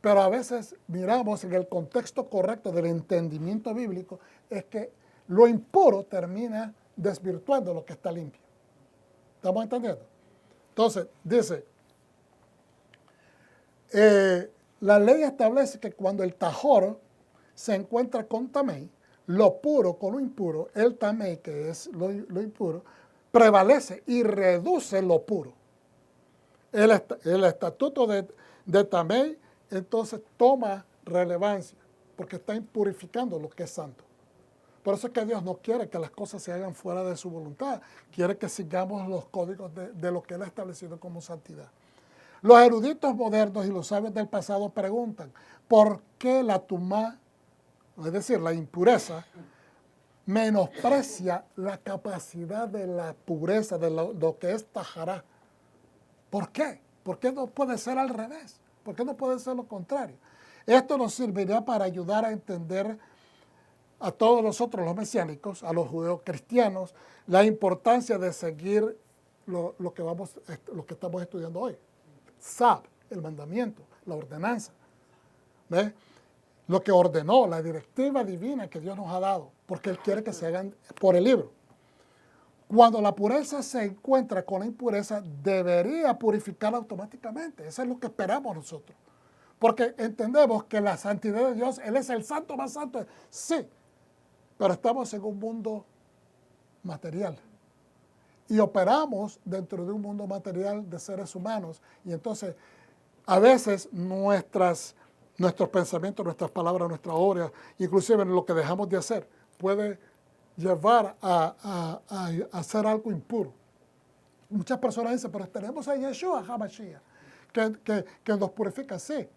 Pero a veces miramos en el contexto correcto del entendimiento bíblico, es que lo impuro termina desvirtuando lo que está limpio. ¿Estamos entendiendo? Entonces, dice, la ley establece que cuando el tajor se encuentra con tamei, lo puro con lo impuro, el tamei, que es lo impuro, prevalece y reduce lo puro. El estatuto de tamei entonces toma relevancia porque está impurificando lo que es santo. Por eso es que Dios no quiere que las cosas se hagan fuera de su voluntad. Quiere que sigamos los códigos de lo que Él ha establecido como santidad. Los eruditos modernos y los sabios del pasado preguntan, ¿por qué la tumá, es decir, la impureza, menosprecia la capacidad de la pureza, de lo que es tajará? ¿Por qué? ¿Por qué no puede ser al revés? ¿Por qué no puede ser lo contrario? Esto nos serviría para ayudar a entender a todos nosotros los mesiánicos, a los judeos cristianos, la importancia de seguir lo que estamos estudiando hoy. Sab, el mandamiento, la ordenanza. ¿Ve? Lo que ordenó, la directiva divina que Dios nos ha dado, porque Él quiere que se hagan por el libro. Cuando la pureza se encuentra con la impureza, debería purificar automáticamente. Eso es lo que esperamos nosotros. Porque entendemos que la santidad de Dios, Él es el santo más santo. Sí, pero estamos en un mundo material. Y operamos dentro de un mundo material de seres humanos. Y entonces, a veces nuestros pensamientos, nuestras palabras, nuestras obras, inclusive lo que dejamos de hacer, puede llevar a hacer algo impuro. Muchas personas dicen, pero tenemos a Yeshua HaMashiach, que nos purifica, sí.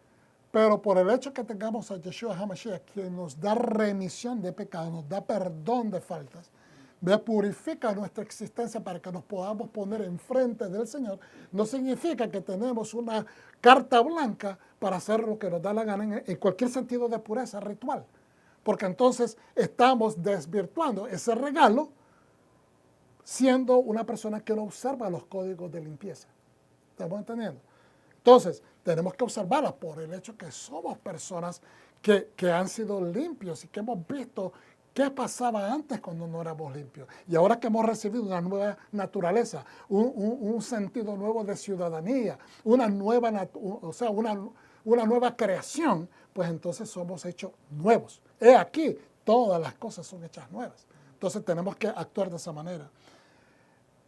Pero por el hecho que tengamos a Yeshua HaMashiach, que nos da remisión de pecados, nos da perdón de faltas, purifica nuestra existencia para que nos podamos poner enfrente del Señor, no significa que tenemos una carta blanca para hacer lo que nos da la gana en cualquier sentido de pureza ritual. Porque entonces estamos desvirtuando ese regalo siendo una persona que no observa los códigos de limpieza. ¿Estamos entendiendo? Entonces, tenemos que observarlas por el hecho que somos personas que han sido limpios y que hemos visto qué pasaba antes cuando no éramos limpios. Y ahora que hemos recibido una nueva naturaleza, un sentido nuevo de ciudadanía, una nueva creación, pues entonces somos hechos nuevos. He aquí, todas las cosas son hechas nuevas. Entonces tenemos que actuar de esa manera.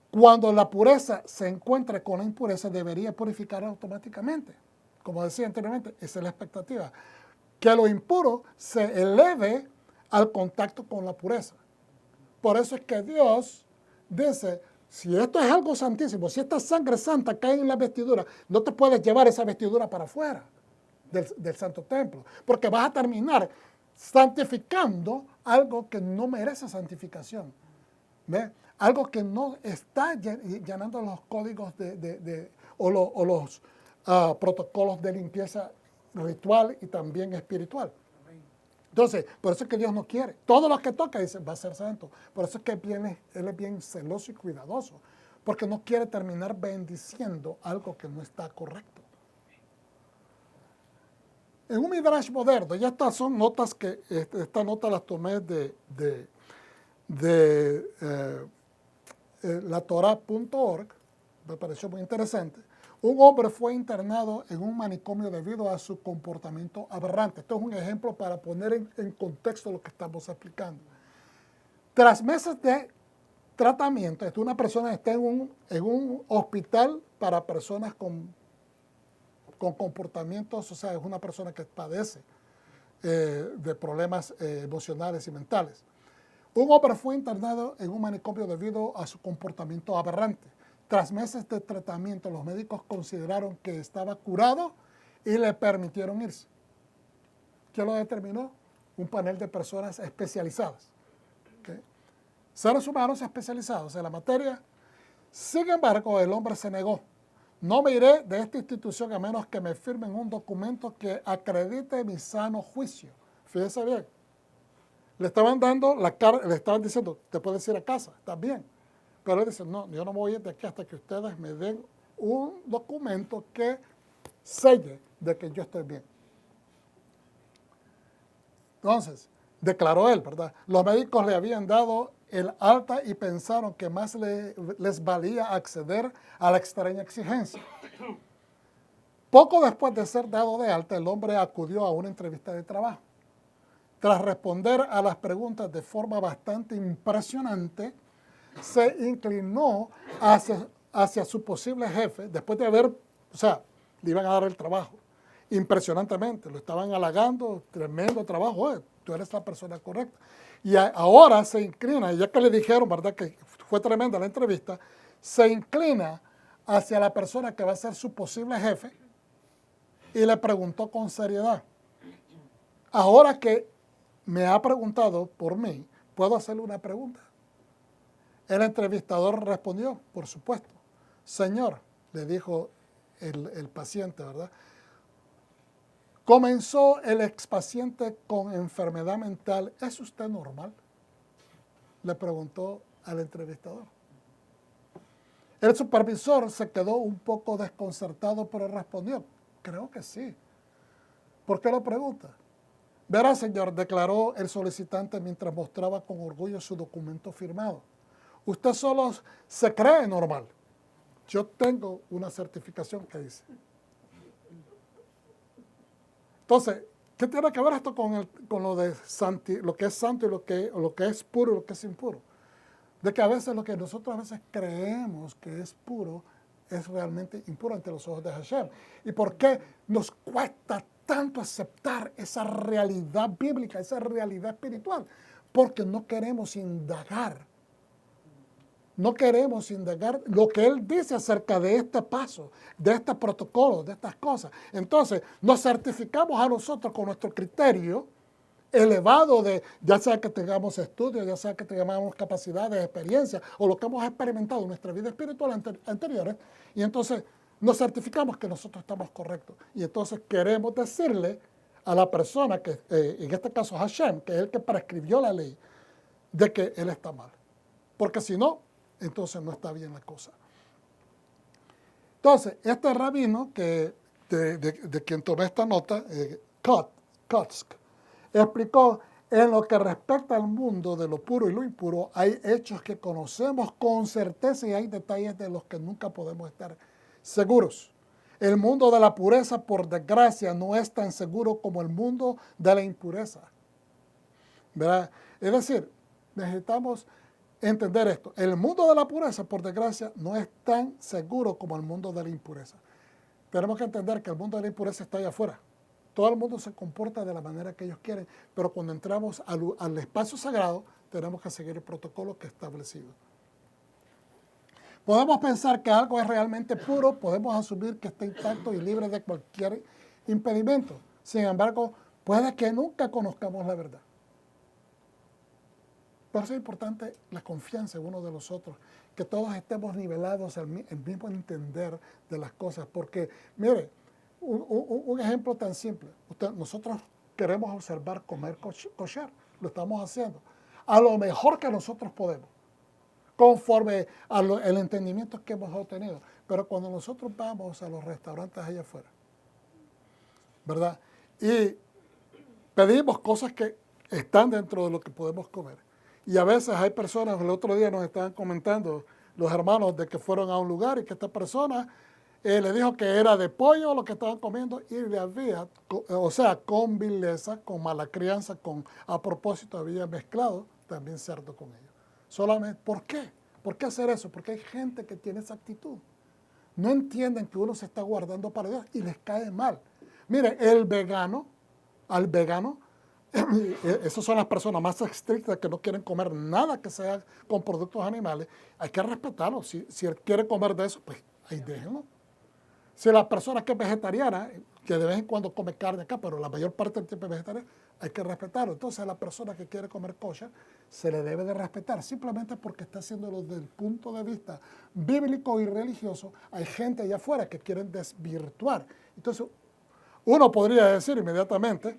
Cuando la pureza se encuentra con la impureza, debería purificar automáticamente. Como decía anteriormente, esa es la expectativa. Que lo impuro se eleve al contacto con la pureza. Por eso es que Dios dice, si esto es algo santísimo, si esta sangre santa cae en la vestidura, no te puedes llevar esa vestidura para afuera del santo templo, porque vas a terminar santificando algo que no merece santificación. ¿Ve? Algo que no está llenando los códigos o los protocolos de limpieza ritual y también espiritual. Entonces, por eso es que Dios no quiere. Todo lo que toca, dice, va a ser santo. Por eso es que Él es bien celoso y cuidadoso, porque no quiere terminar bendiciendo algo que no está correcto. En un Midrash moderno, ya estas son notas que, esta nota las tomé de la Torah.org, me pareció muy interesante. Un hombre fue internado en un manicomio debido a su comportamiento aberrante. Esto es un ejemplo para poner en contexto lo que estamos explicando. Tras meses de tratamiento, una persona está en un hospital para personas con comportamientos, o sea, es una persona que padece de problemas emocionales y mentales. Un hombre fue internado en un manicomio debido a su comportamiento aberrante. Tras meses de tratamiento, los médicos consideraron que estaba curado y le permitieron irse. ¿Quién lo determinó? Un panel de personas especializadas. ¿Okay? Seres humanos especializados en la materia. Sin embargo, el hombre se negó. No me iré de esta institución a menos que me firmen un documento que acredite mi sano juicio. Fíjese bien. Le estaban dando la cara, le estaban diciendo, te puedes ir a casa, estás bien. Pero él dice, no, yo no me voy a ir de aquí hasta que ustedes me den un documento que selle de que yo estoy bien. Entonces, declaró él, ¿verdad? Los médicos le habían dado el alta y pensaron que más les valía acceder a la extraña exigencia. Poco después de ser dado de alta, el hombre acudió a una entrevista de trabajo. Tras responder a las preguntas de forma bastante impresionante, se inclinó hacia su posible jefe, después de haber, o sea, le iban a dar el trabajo, impresionantemente, lo estaban halagando, tremendo trabajo, tú eres la persona correcta. Y ahora se inclina, ya que le dijeron, ¿verdad?, que fue tremenda la entrevista, se inclina hacia la persona que va a ser su posible jefe y le preguntó con seriedad, ahora que me ha preguntado por mí, ¿puedo hacerle una pregunta? El entrevistador respondió, por supuesto. Señor, le dijo el paciente, ¿verdad? Comenzó el expaciente con enfermedad mental. ¿Es usted normal? Le preguntó al entrevistador. El supervisor se quedó un poco desconcertado, pero respondió, creo que sí. ¿Por qué lo pregunta? Verá, señor, declaró el solicitante mientras mostraba con orgullo su documento firmado. Usted solo se cree normal. Yo tengo una certificación que dice. Entonces, ¿qué tiene que ver esto con lo de lo que es santo y lo que es puro y lo que es impuro? De que a veces lo que nosotros a veces creemos que es puro es realmente impuro ante los ojos de Hashem. ¿Y por qué nos cuesta tanto aceptar esa realidad bíblica, esa realidad espiritual? Porque no queremos indagar. No queremos indagar lo que él dice acerca de este paso, de este protocolo, de estas cosas. Entonces, nos certificamos a nosotros con nuestro criterio elevado de, ya sea que tengamos estudios, ya sea que tengamos capacidades, experiencias, o lo que hemos experimentado en nuestra vida espiritual anteriores, y entonces nos certificamos que nosotros estamos correctos. Y entonces queremos decirle a la persona, que en este caso Hashem, que es el que prescribió la ley, de que él está mal. Porque si no, entonces no está bien la cosa. Entonces, este rabino de quien tomé esta nota, Kotzk, explicó, en lo que respecta al mundo de lo puro y lo impuro, hay hechos que conocemos con certeza y hay detalles de los que nunca podemos estar seguros. El mundo de la pureza, por desgracia, no es tan seguro como el mundo de la impureza. ¿Verdad? Es decir, necesitamos entender esto. El mundo de la pureza, por desgracia, no es tan seguro como el mundo de la impureza. Tenemos que entender que el mundo de la impureza está allá afuera. Todo el mundo se comporta de la manera que ellos quieren, pero cuando entramos al espacio sagrado, tenemos que seguir el protocolo que es establecido. Podemos pensar que algo es realmente puro, podemos asumir que está intacto y libre de cualquier impedimento. Sin embargo, puede que nunca conozcamos la verdad. Por eso es importante la confianza en uno de los otros, que todos estemos nivelados al mismo entender de las cosas. Porque, mire, un ejemplo tan simple. Nosotros queremos observar comer kosher, lo estamos haciendo. A lo mejor que nosotros podemos, conforme al entendimiento que hemos obtenido. Pero cuando nosotros vamos a los restaurantes allá afuera, ¿verdad? y pedimos cosas que están dentro de lo que podemos comer. Y a veces hay personas, el otro día nos estaban comentando los hermanos de que fueron a un lugar y que esta persona le dijo que era de pollo lo que estaban comiendo y le había, o sea, con vileza, con mala crianza, a propósito había mezclado también cerdo con ellos. Solamente, ¿por qué? ¿Por qué hacer eso? Porque hay gente que tiene esa actitud. No entienden que uno se está guardando para Dios y les cae mal. Mire, al vegano, esas son las personas más estrictas que no quieren comer nada que sea con productos animales. Hay que respetarlo. Si él quiere comer de eso, pues ahí déjenlo. Si la persona que es vegetariana, que de vez en cuando come carne acá, pero la mayor parte del tiempo es vegetariana, hay que respetarlo. Entonces a la persona que quiere comer kosher se le debe de respetar, simplemente porque está haciéndolo desde el punto de vista bíblico y religioso. Hay gente allá afuera que quieren desvirtuar. Entonces uno podría decir inmediatamente,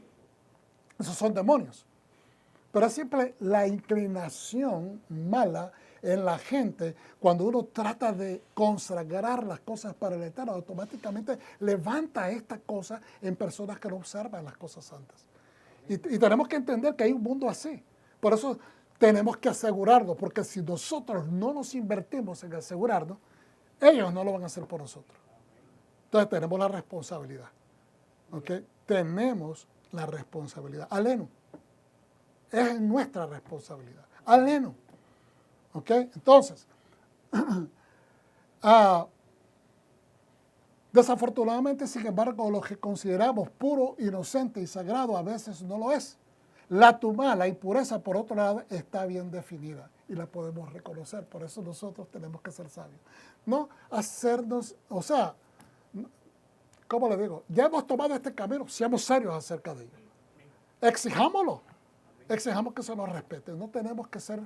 esos son demonios. Pero es siempre la inclinación mala en la gente cuando uno trata de consagrar las cosas para el Eterno, automáticamente levanta esta cosa en personas que no observan las cosas santas. Y tenemos que entender que hay un mundo así. Por eso tenemos que asegurarnos, porque si nosotros no nos invertimos en asegurarnos, ellos no lo van a hacer por nosotros. Entonces tenemos la responsabilidad. ¿Okay? Tenemos la responsabilidad. Alenu. Es nuestra responsabilidad. Alenu. ¿Ok? Entonces, desafortunadamente, sin embargo, lo que consideramos puro, inocente y sagrado a veces no lo es. La tumá, la impureza, por otro lado, está bien definida y la podemos reconocer. Por eso nosotros tenemos que ser sabios. No hacernos, o sea, ¿cómo le digo? Ya hemos tomado este camino, seamos serios acerca de ello. Exijámoslo. Exijamos que se nos respete. No tenemos que ser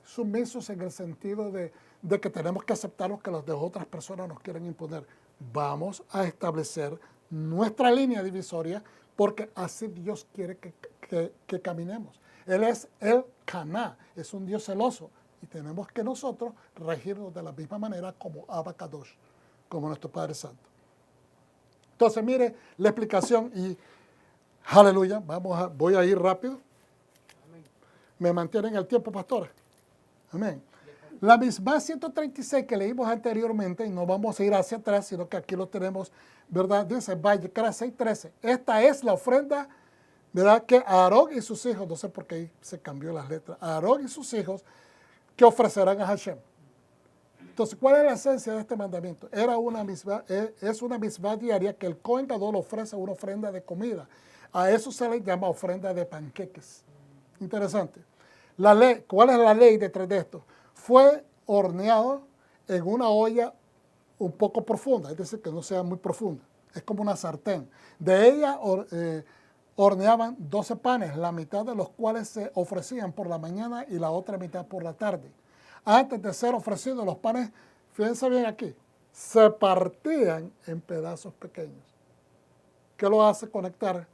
sumisos en el sentido de que tenemos que aceptar lo que las de otras personas nos quieren imponer. Vamos a establecer nuestra línea divisoria porque así Dios quiere que caminemos. Él es el Caná, es un Dios celoso y tenemos que nosotros regirnos de la misma manera como Abba Kadosh, como nuestro Padre Santo. Entonces, mire la explicación y aleluya, voy a ir rápido. ¿Me mantienen el tiempo, pastora? Amén. La misma 136 que leímos anteriormente, y no vamos a ir hacia atrás, sino que aquí lo tenemos, ¿verdad? Dice, Vallecra 6:13. Esta es la ofrenda, ¿verdad? Que Aarón y sus hijos, no sé por qué ahí se cambió las letras, Aarón y sus hijos, que ofrecerán a Hashem. Entonces, ¿cuál es la esencia de este mandamiento? Es una misma diaria que el Cohen Gadol ofrece una ofrenda de comida. A eso se le llama ofrenda de panqueques. Interesante. La ley, ¿cuál es la ley detrás de esto? Fue horneado en una olla un poco profunda, es decir, que no sea muy profunda. Es como una sartén. De ella horneaban 12 panes, la mitad de los cuales se ofrecían por la mañana y la otra mitad por la tarde. Antes de ser ofrecidos los panes, fíjense bien aquí, se partían en pedazos pequeños. ¿Qué lo hace conectar?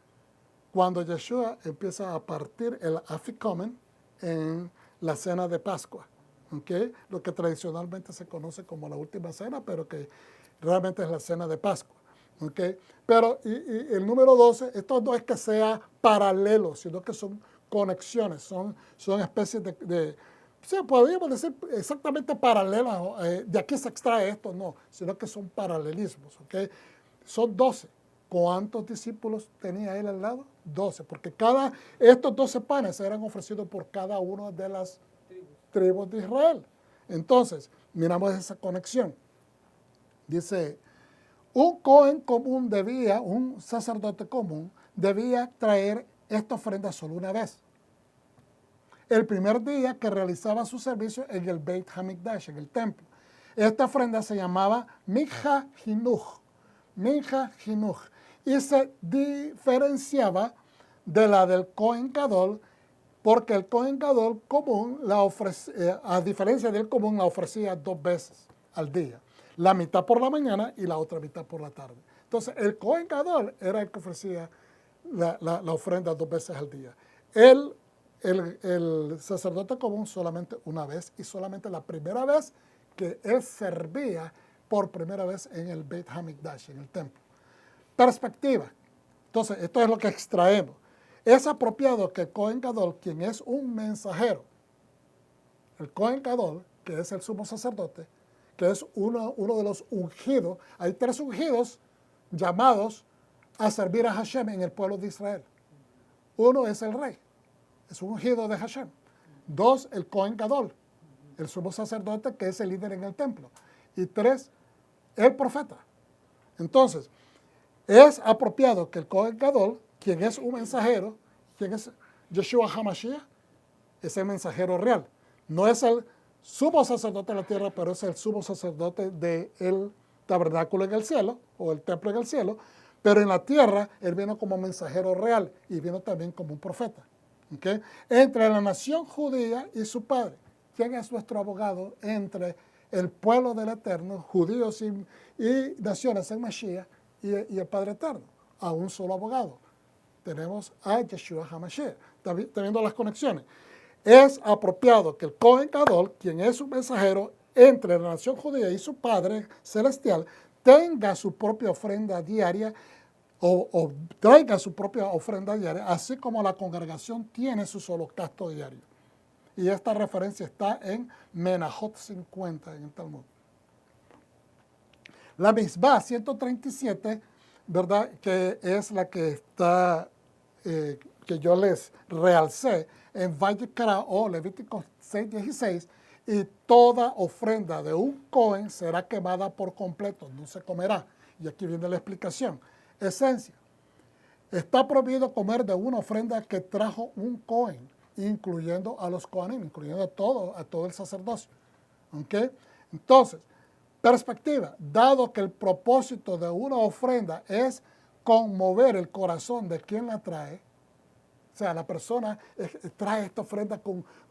Cuando Yeshua empieza a partir el afikomen en la cena de Pascua, ¿okay? Lo que tradicionalmente se conoce como la última cena, pero que realmente es la cena de Pascua. ¿Okay? Pero y el número 12, esto no es que sea paralelo, sino que son conexiones, son especies sí, podríamos decir exactamente paralelas, de aquí se extrae esto, no, sino que son paralelismos. ¿Okay? Son 12. ¿Cuántos discípulos tenía él al lado? 12, porque estos 12 panes eran ofrecidos por cada una de las tribus de Israel. Entonces, miramos esa conexión. Dice, un Cohen común un sacerdote común, debía traer esta ofrenda solo una vez. El primer día que realizaba su servicio en el Beit Hamikdash, en el templo. Esta ofrenda se llamaba Mincha Hinuch. Mincha Hinuch. Y se diferenciaba de la del Cohen Gadol, porque el Cohen Gadol común, a diferencia del común, la ofrecía 2 veces al día. La mitad por la mañana y la otra mitad por la tarde. Entonces, el Cohen Gadol era el que ofrecía la ofrenda 2 veces al día. El sacerdote común solamente una vez y solamente la primera vez que él servía por primera vez en el Beit Hamikdash, en el templo. Perspectiva. Entonces, esto es lo que extraemos. Es apropiado que el Cohen Gadol, quien es un mensajero, el Cohen Gadol, que es el sumo sacerdote, que es uno de los ungidos, hay 3 ungidos llamados a servir a Hashem en el pueblo de Israel. Uno es el rey, es un ungido de Hashem. 2, el Cohen Gadol, el sumo sacerdote que es el líder en el templo. Y 3, el profeta. Entonces, es apropiado que el Cohen Gadol, quien es un mensajero, quien es Yeshua HaMashiach, es el mensajero real. No es el sumo sacerdote de la tierra, pero es el sumo sacerdote del tabernáculo en el cielo, o el templo en el cielo, pero en la tierra él vino como mensajero real y vino también como un profeta. ¿Okay? Entre la nación judía y su padre. ¿Quién es nuestro abogado entre el pueblo del Eterno, judíos y naciones en Mashiach, y el Padre Eterno? A un solo abogado. Tenemos a Yeshua HaMashiach. ¿Está viendo las conexiones? Es apropiado que el Cohen Gadol, quien es un mensajero entre la nación judía y su Padre Celestial, tenga su propia ofrenda diaria o traiga su propia ofrenda diaria, así como la congregación tiene su holocausto diario. Y esta referencia está en Menahot 50 en el Talmud. La Mizbah 137, ¿verdad? Que es la que está, que yo les realcé en Vayikra o Levítico 6:16, y toda ofrenda de un Cohen será quemada por completo, no se comerá. Y aquí viene la explicación. Esencia. Está prohibido comer de una ofrenda que trajo un Cohen, incluyendo a los Cohenim, incluyendo a todo el sacerdocio. ¿Okay? Entonces, perspectiva, dado que el propósito de una ofrenda es conmover el corazón de quien la trae, o sea, la persona trae esta ofrenda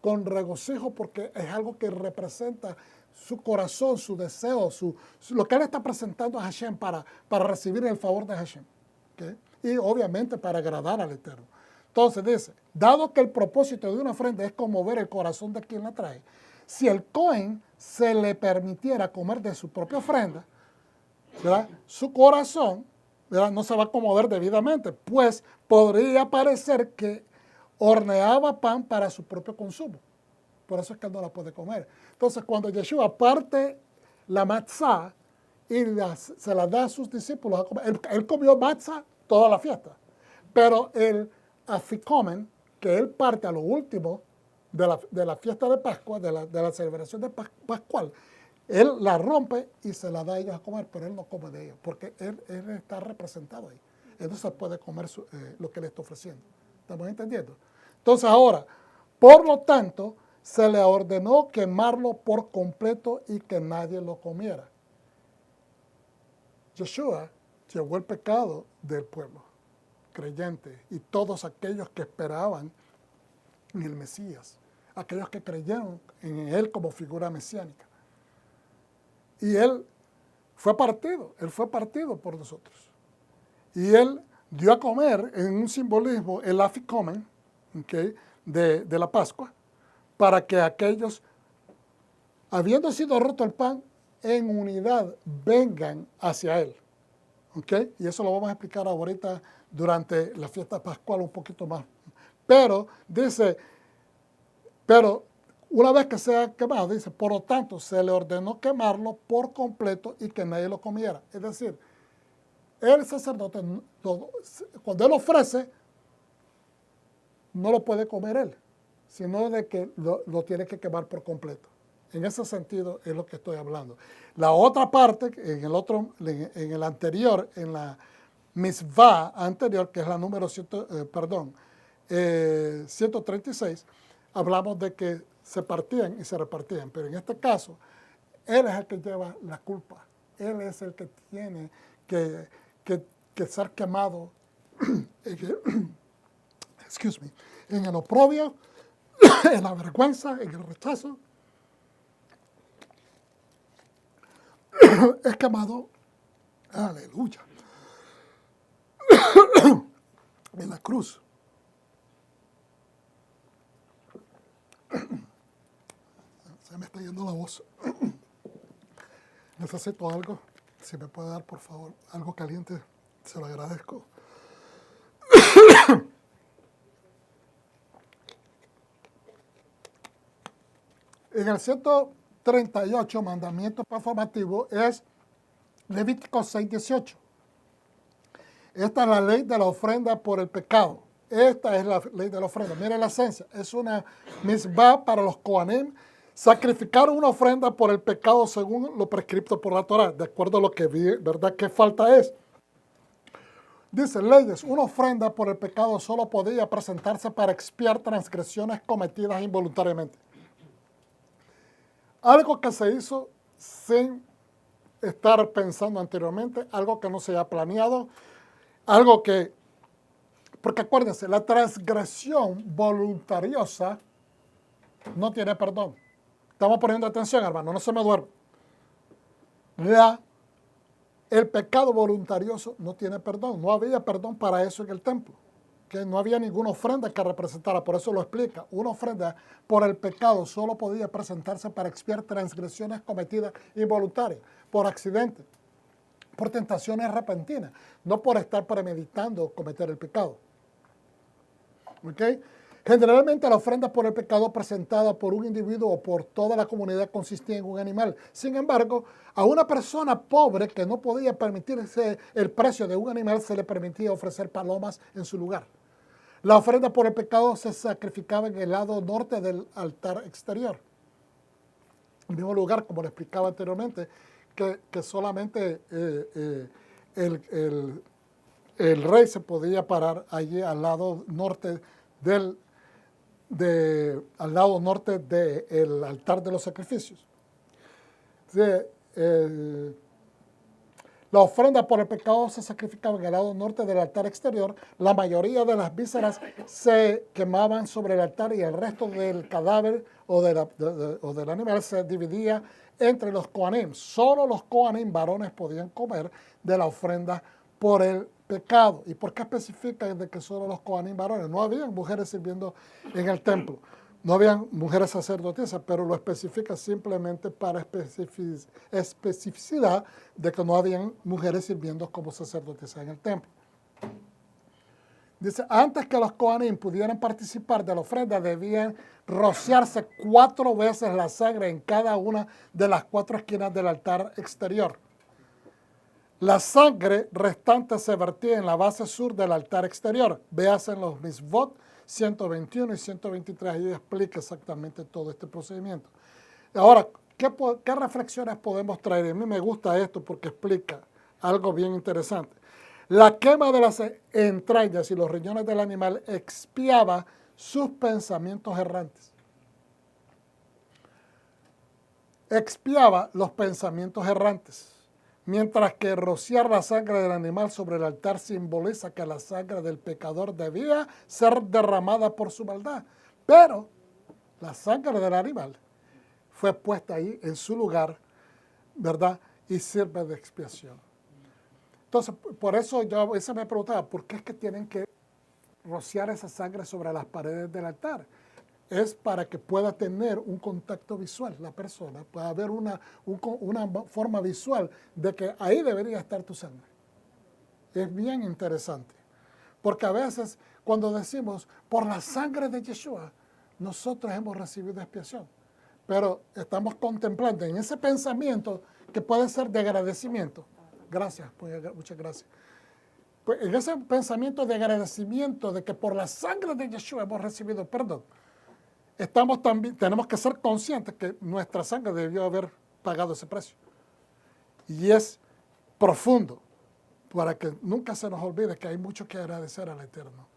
con regocijo porque es algo que representa su corazón, su deseo, lo que él está presentando a Hashem para recibir el favor de Hashem. ¿Okay? Y obviamente para agradar al Eterno. Entonces dice, dado que el propósito de una ofrenda es conmover el corazón de quien la trae, si el Cohen se le permitiera comer de su propia ofrenda, ¿verdad? Su corazón, ¿verdad?, no se va a conmover debidamente, pues podría parecer que horneaba pan para su propio consumo. Por eso es que él no la puede comer. Entonces, cuando Yeshua parte la matzah y se la da a sus discípulos a comer, él comió matzah toda la fiesta, pero el afikomen, que él parte a lo último de la fiesta de Pascua, de la celebración de pascual, él la rompe y se la da a ellos a comer, pero él no come de ellos, porque él está representado ahí. Él no se puede comer lo que le está ofreciendo. ¿Estamos entendiendo? Entonces ahora, por lo tanto, se le ordenó quemarlo por completo y que nadie lo comiera. Yeshua llevó el pecado del pueblo creyente y todos aquellos que esperaban en el Mesías, aquellos que creyeron en él como figura mesiánica. Y él fue partido por nosotros. Y él dio a comer en un simbolismo el afikomen, ¿okay?, de la Pascua, para que aquellos, habiendo sido roto el pan, en unidad vengan hacia él. ¿Okay? Y eso lo vamos a explicar ahorita durante la fiesta pascual un poquito más. Pero dice, una vez que sea quemado, dice, por lo tanto, se le ordenó quemarlo por completo y que nadie lo comiera. Es decir, el sacerdote, cuando él ofrece, no lo puede comer él, sino de que lo tiene que quemar por completo. En ese sentido es lo que estoy hablando. La otra parte, en el anterior, en la Mizvah anterior, que es la número 136, hablamos de que se partían y se repartían. Pero en este caso, él es el que lleva la culpa. Él es el que tiene que ser quemado en el oprobio, en la vergüenza, en el rechazo. Es quemado, aleluya, en la cruz. Se me está yendo la voz. Necesito algo. Si me puede dar, por favor, algo caliente, se lo agradezco. En el 138, mandamiento performativo, es Levítico 6:18. Esta es la ley de la ofrenda por el pecado. Esta es la ley de la ofrenda. Miren la esencia. Es una misbah para los Kohanim. Sacrificar una ofrenda por el pecado según lo prescripto por la Torah. De acuerdo a lo que vi, ¿verdad? ¿Qué falta es? Dice, leyes, una ofrenda por el pecado solo podía presentarse para expiar transgresiones cometidas involuntariamente. Algo que se hizo sin estar pensando anteriormente, algo que no se haya planeado, algo que, porque acuérdense, la transgresión voluntariosa no tiene perdón. Estamos poniendo atención, hermano, no se me duerme. El pecado voluntarioso no tiene perdón. No había perdón para eso en el templo. Que no había ninguna ofrenda que representara. Por eso lo explica. Una ofrenda por el pecado solo podía presentarse para expiar transgresiones cometidas involuntarias, por accidente, por tentaciones repentinas, no por estar premeditando cometer el pecado. ¿Ok? Generalmente la ofrenda por el pecado presentada por un individuo o por toda la comunidad consistía en un animal. Sin embargo, a una persona pobre que no podía permitirse el precio de un animal se le permitía ofrecer palomas en su lugar. La ofrenda por el pecado se sacrificaba en el lado norte del altar exterior. En el mismo lugar, como le explicaba anteriormente, que solamente el rey se podía parar allí al lado norte del altar de los sacrificios. La ofrenda por el pecado se sacrificaba en el lado norte del altar exterior. La mayoría de las vísceras se quemaban sobre el altar y el resto del cadáver o del animal se dividía entre los Kohanim. Solo los Kohanim varones podían comer de la ofrenda por el pecado. ¿Y por qué especifican de que solo los Kohanim varones? No habían mujeres sirviendo en el templo. No habían mujeres sacerdotisas, pero lo especifica simplemente para especificidad de que no habían mujeres sirviendo como sacerdotisas en el templo. Dice, antes que los Kohanim pudieran participar de la ofrenda, debían rociarse 4 veces la sangre en cada una de las 4 esquinas del altar exterior. La sangre restante se vertía en la base sur del altar exterior. Véase en los Misvot 121 y 123, ahí explica exactamente todo este procedimiento. Ahora, ¿qué reflexiones podemos traer? A mí me gusta esto porque explica algo bien interesante. La quema de las entrañas y los riñones del animal expiaba sus pensamientos errantes. Expiaba los pensamientos errantes. Mientras que rociar la sangre del animal sobre el altar simboliza que la sangre del pecador debía ser derramada por su maldad. Pero la sangre del animal fue puesta ahí en su lugar, ¿verdad? Y sirve de expiación. Entonces, por eso yo a veces me preguntaba, ¿por qué es que tienen que rociar esa sangre sobre las paredes del altar? Es para que pueda tener un contacto visual la persona, pueda haber una forma visual de que ahí debería estar tu sangre. Es bien interesante, porque a veces cuando decimos, por la sangre de Yeshua, nosotros hemos recibido expiación, pero estamos contemplando en ese pensamiento que puede ser de agradecimiento. Gracias, muchas gracias. Pues en ese pensamiento de agradecimiento de que por la sangre de Yeshua hemos recibido perdón, tenemos que ser conscientes que nuestra sangre debió haber pagado ese precio. Y es profundo, para que nunca se nos olvide que hay mucho que agradecer al Eterno.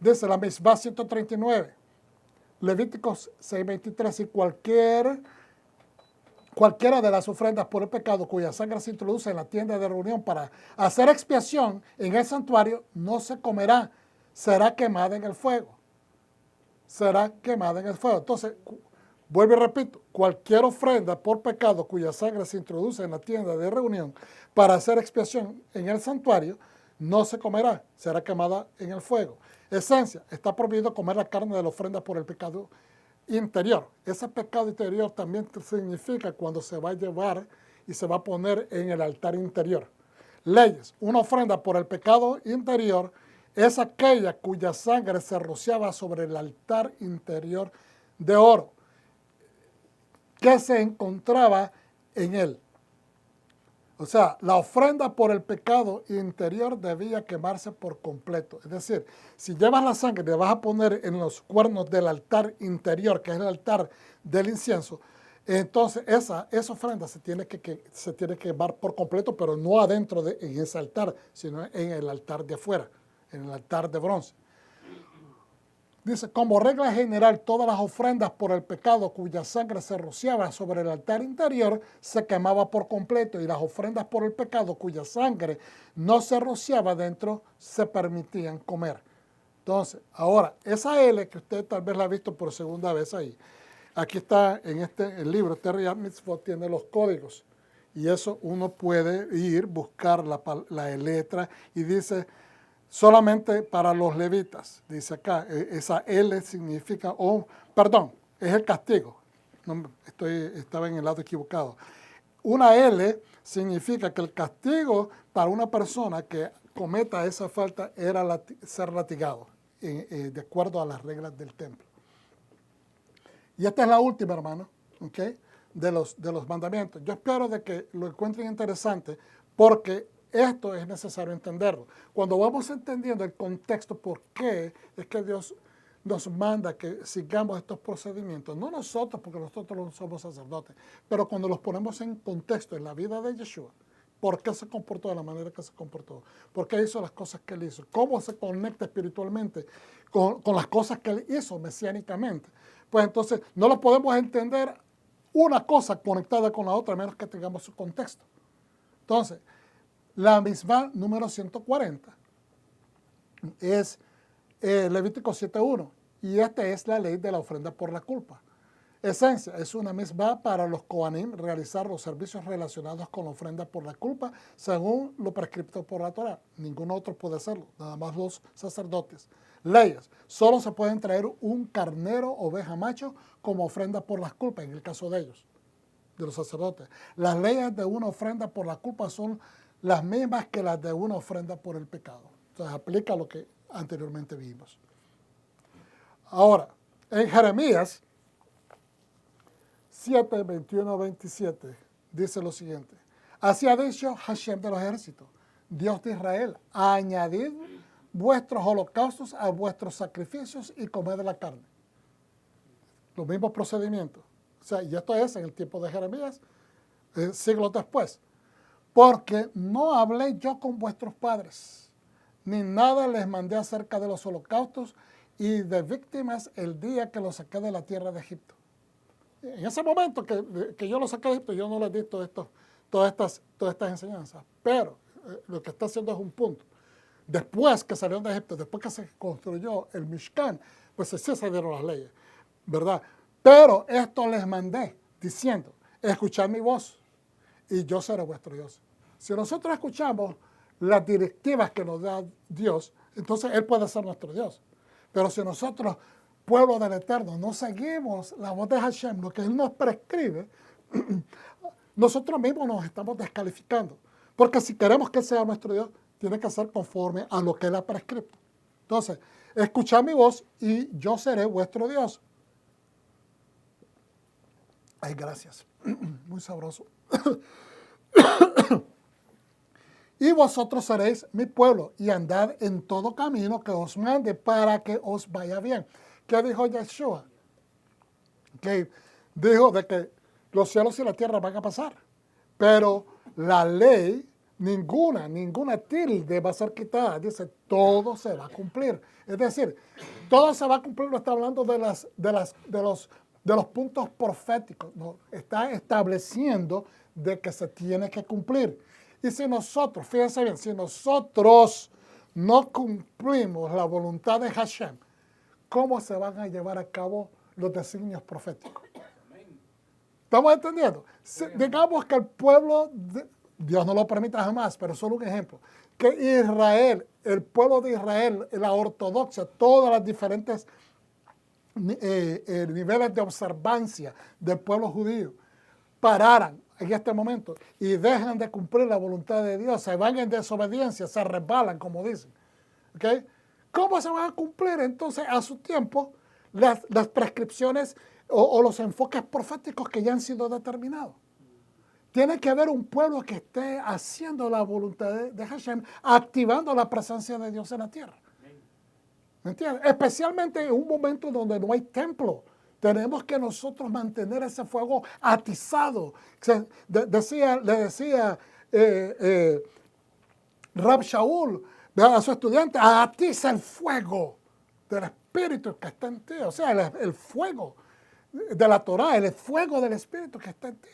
Desde la Misbah 139, Levíticos 6:23, y cualquiera de las ofrendas por el pecado cuya sangre se introduce en la tienda de reunión para hacer expiación en el santuario, no se comerá, será quemada en el fuego. Será quemada en el fuego. Entonces, vuelvo y repito, cualquier ofrenda por pecado cuya sangre se introduce en la tienda de reunión para hacer expiación en el santuario, no se comerá, será quemada en el fuego. Esencia, está prohibido comer la carne de la ofrenda por el pecado interior. Ese pecado interior también significa cuando se va a llevar y se va a poner en el altar interior. Leyes, una ofrenda por el pecado interior es aquella cuya sangre se rociaba sobre el altar interior de oro. que se encontraba en él. O sea, la ofrenda por el pecado interior debía quemarse por completo. Es decir, si llevas la sangre, te vas a poner en los cuernos del altar interior, que es el altar del incienso, entonces esa ofrenda se tiene que quemar por completo, pero no adentro en ese altar, sino en el altar de afuera, en el altar de bronce. Dice, como regla general, todas las ofrendas por el pecado cuya sangre se rociaba sobre el altar interior se quemaba por completo, y las ofrendas por el pecado cuya sangre no se rociaba dentro se permitían comer. Entonces, ahora, esa L que usted tal vez la ha visto por segunda vez ahí, aquí está en el libro, Teriyat Mitzvot tiene los códigos, y eso uno puede ir, buscar la letra, y dice, solamente para los levitas, dice acá, esa L significa, es el castigo, no, estaba en el lado equivocado. Una L significa que el castigo para una persona que cometa esa falta era ser latigado, de acuerdo a las reglas del templo. Y esta es la última, hermano, ¿okay? de los mandamientos. Yo espero de que lo encuentren interesante, porque esto es necesario entenderlo. Cuando vamos entendiendo el contexto, por qué es que Dios nos manda que sigamos estos procedimientos, no nosotros, porque nosotros no somos sacerdotes, pero cuando los ponemos en contexto en la vida de Yeshua, por qué se comportó de la manera que se comportó, por qué hizo las cosas que él hizo, cómo se conecta espiritualmente con las cosas que él hizo mesiánicamente, pues entonces no lo podemos entender una cosa conectada con la otra, a menos que tengamos su contexto. Entonces, la misma número 140 es Levítico 7.1, y esta es la ley de la ofrenda por la culpa. Esencia, es una misma para los Kohanim realizar los servicios relacionados con la ofrenda por la culpa según lo prescrito por la Torah. Ningún otro puede hacerlo, nada más los sacerdotes. Leyes, solo se pueden traer un carnero, oveja macho como ofrenda por las culpas, en el caso de ellos, de los sacerdotes. Las leyes de una ofrenda por la culpa son las mismas que las de una ofrenda por el pecado. Entonces aplica lo que anteriormente vimos. Ahora, en Jeremías 7, 21, 27, dice lo siguiente. Así ha dicho Hashem de los ejércitos, Dios de Israel, añadid vuestros holocaustos a vuestros sacrificios y comed de la carne. Los mismos procedimientos. O sea, y esto es en el tiempo de Jeremías, siglos después. Porque no hablé yo con vuestros padres, ni nada les mandé acerca de los holocaustos y de víctimas el día que los saqué de la tierra de Egipto. En ese momento que yo los saqué de Egipto, yo no les di todas estas enseñanzas. Pero lo que está haciendo es un punto. Después que salieron de Egipto, después que se construyó el Mishkan, pues sí se dieron las leyes, ¿verdad? Pero esto les mandé diciendo, escuchad mi voz y yo seré vuestro Dios. Si nosotros escuchamos las directivas que nos da Dios, entonces Él puede ser nuestro Dios. Pero si nosotros, pueblo del Eterno, no seguimos la voz de Hashem, lo que Él nos prescribe, nosotros mismos nos estamos descalificando. Porque si queremos que Él sea nuestro Dios, tiene que ser conforme a lo que Él ha prescrito. Entonces, escuchad mi voz y yo seré vuestro Dios. Ay, gracias. Muy sabroso. Y vosotros seréis mi pueblo y andad en todo camino que os mande para que os vaya bien. ¿Qué dijo Yeshua? Que dijo de que los cielos y la tierra van a pasar, pero la ley, ninguna tilde va a ser quitada. Dice, todo se va a cumplir. Es decir, todo se va a cumplir, no está hablando de los puntos proféticos, no, está estableciendo de que se tiene que cumplir. Y si nosotros, fíjense bien, si nosotros no cumplimos la voluntad de Hashem, ¿cómo se van a llevar a cabo los designios proféticos? ¿Estamos entendiendo? Digamos que el pueblo, Dios no lo permita jamás, pero solo un ejemplo, que Israel, el pueblo de Israel, la ortodoxia, todas las diferentes niveles de observancia del pueblo judío, pararan en este momento y dejan de cumplir la voluntad de Dios, se van en desobediencia, se resbalan, como dicen. ¿Okay? ¿Cómo se van a cumplir entonces a su tiempo las prescripciones o los enfoques proféticos que ya han sido determinados. Tiene que haber un pueblo que esté haciendo la voluntad de Hashem, activando la presencia de Dios en la tierra. ¿Me entiendes? Especialmente en un momento donde no hay templo. Tenemos que nosotros mantener ese fuego atizado. Le decía Rab Shaul a su estudiante, atiza el fuego del Espíritu que está en ti. O sea, el fuego de la Torah, el fuego del Espíritu que está en ti,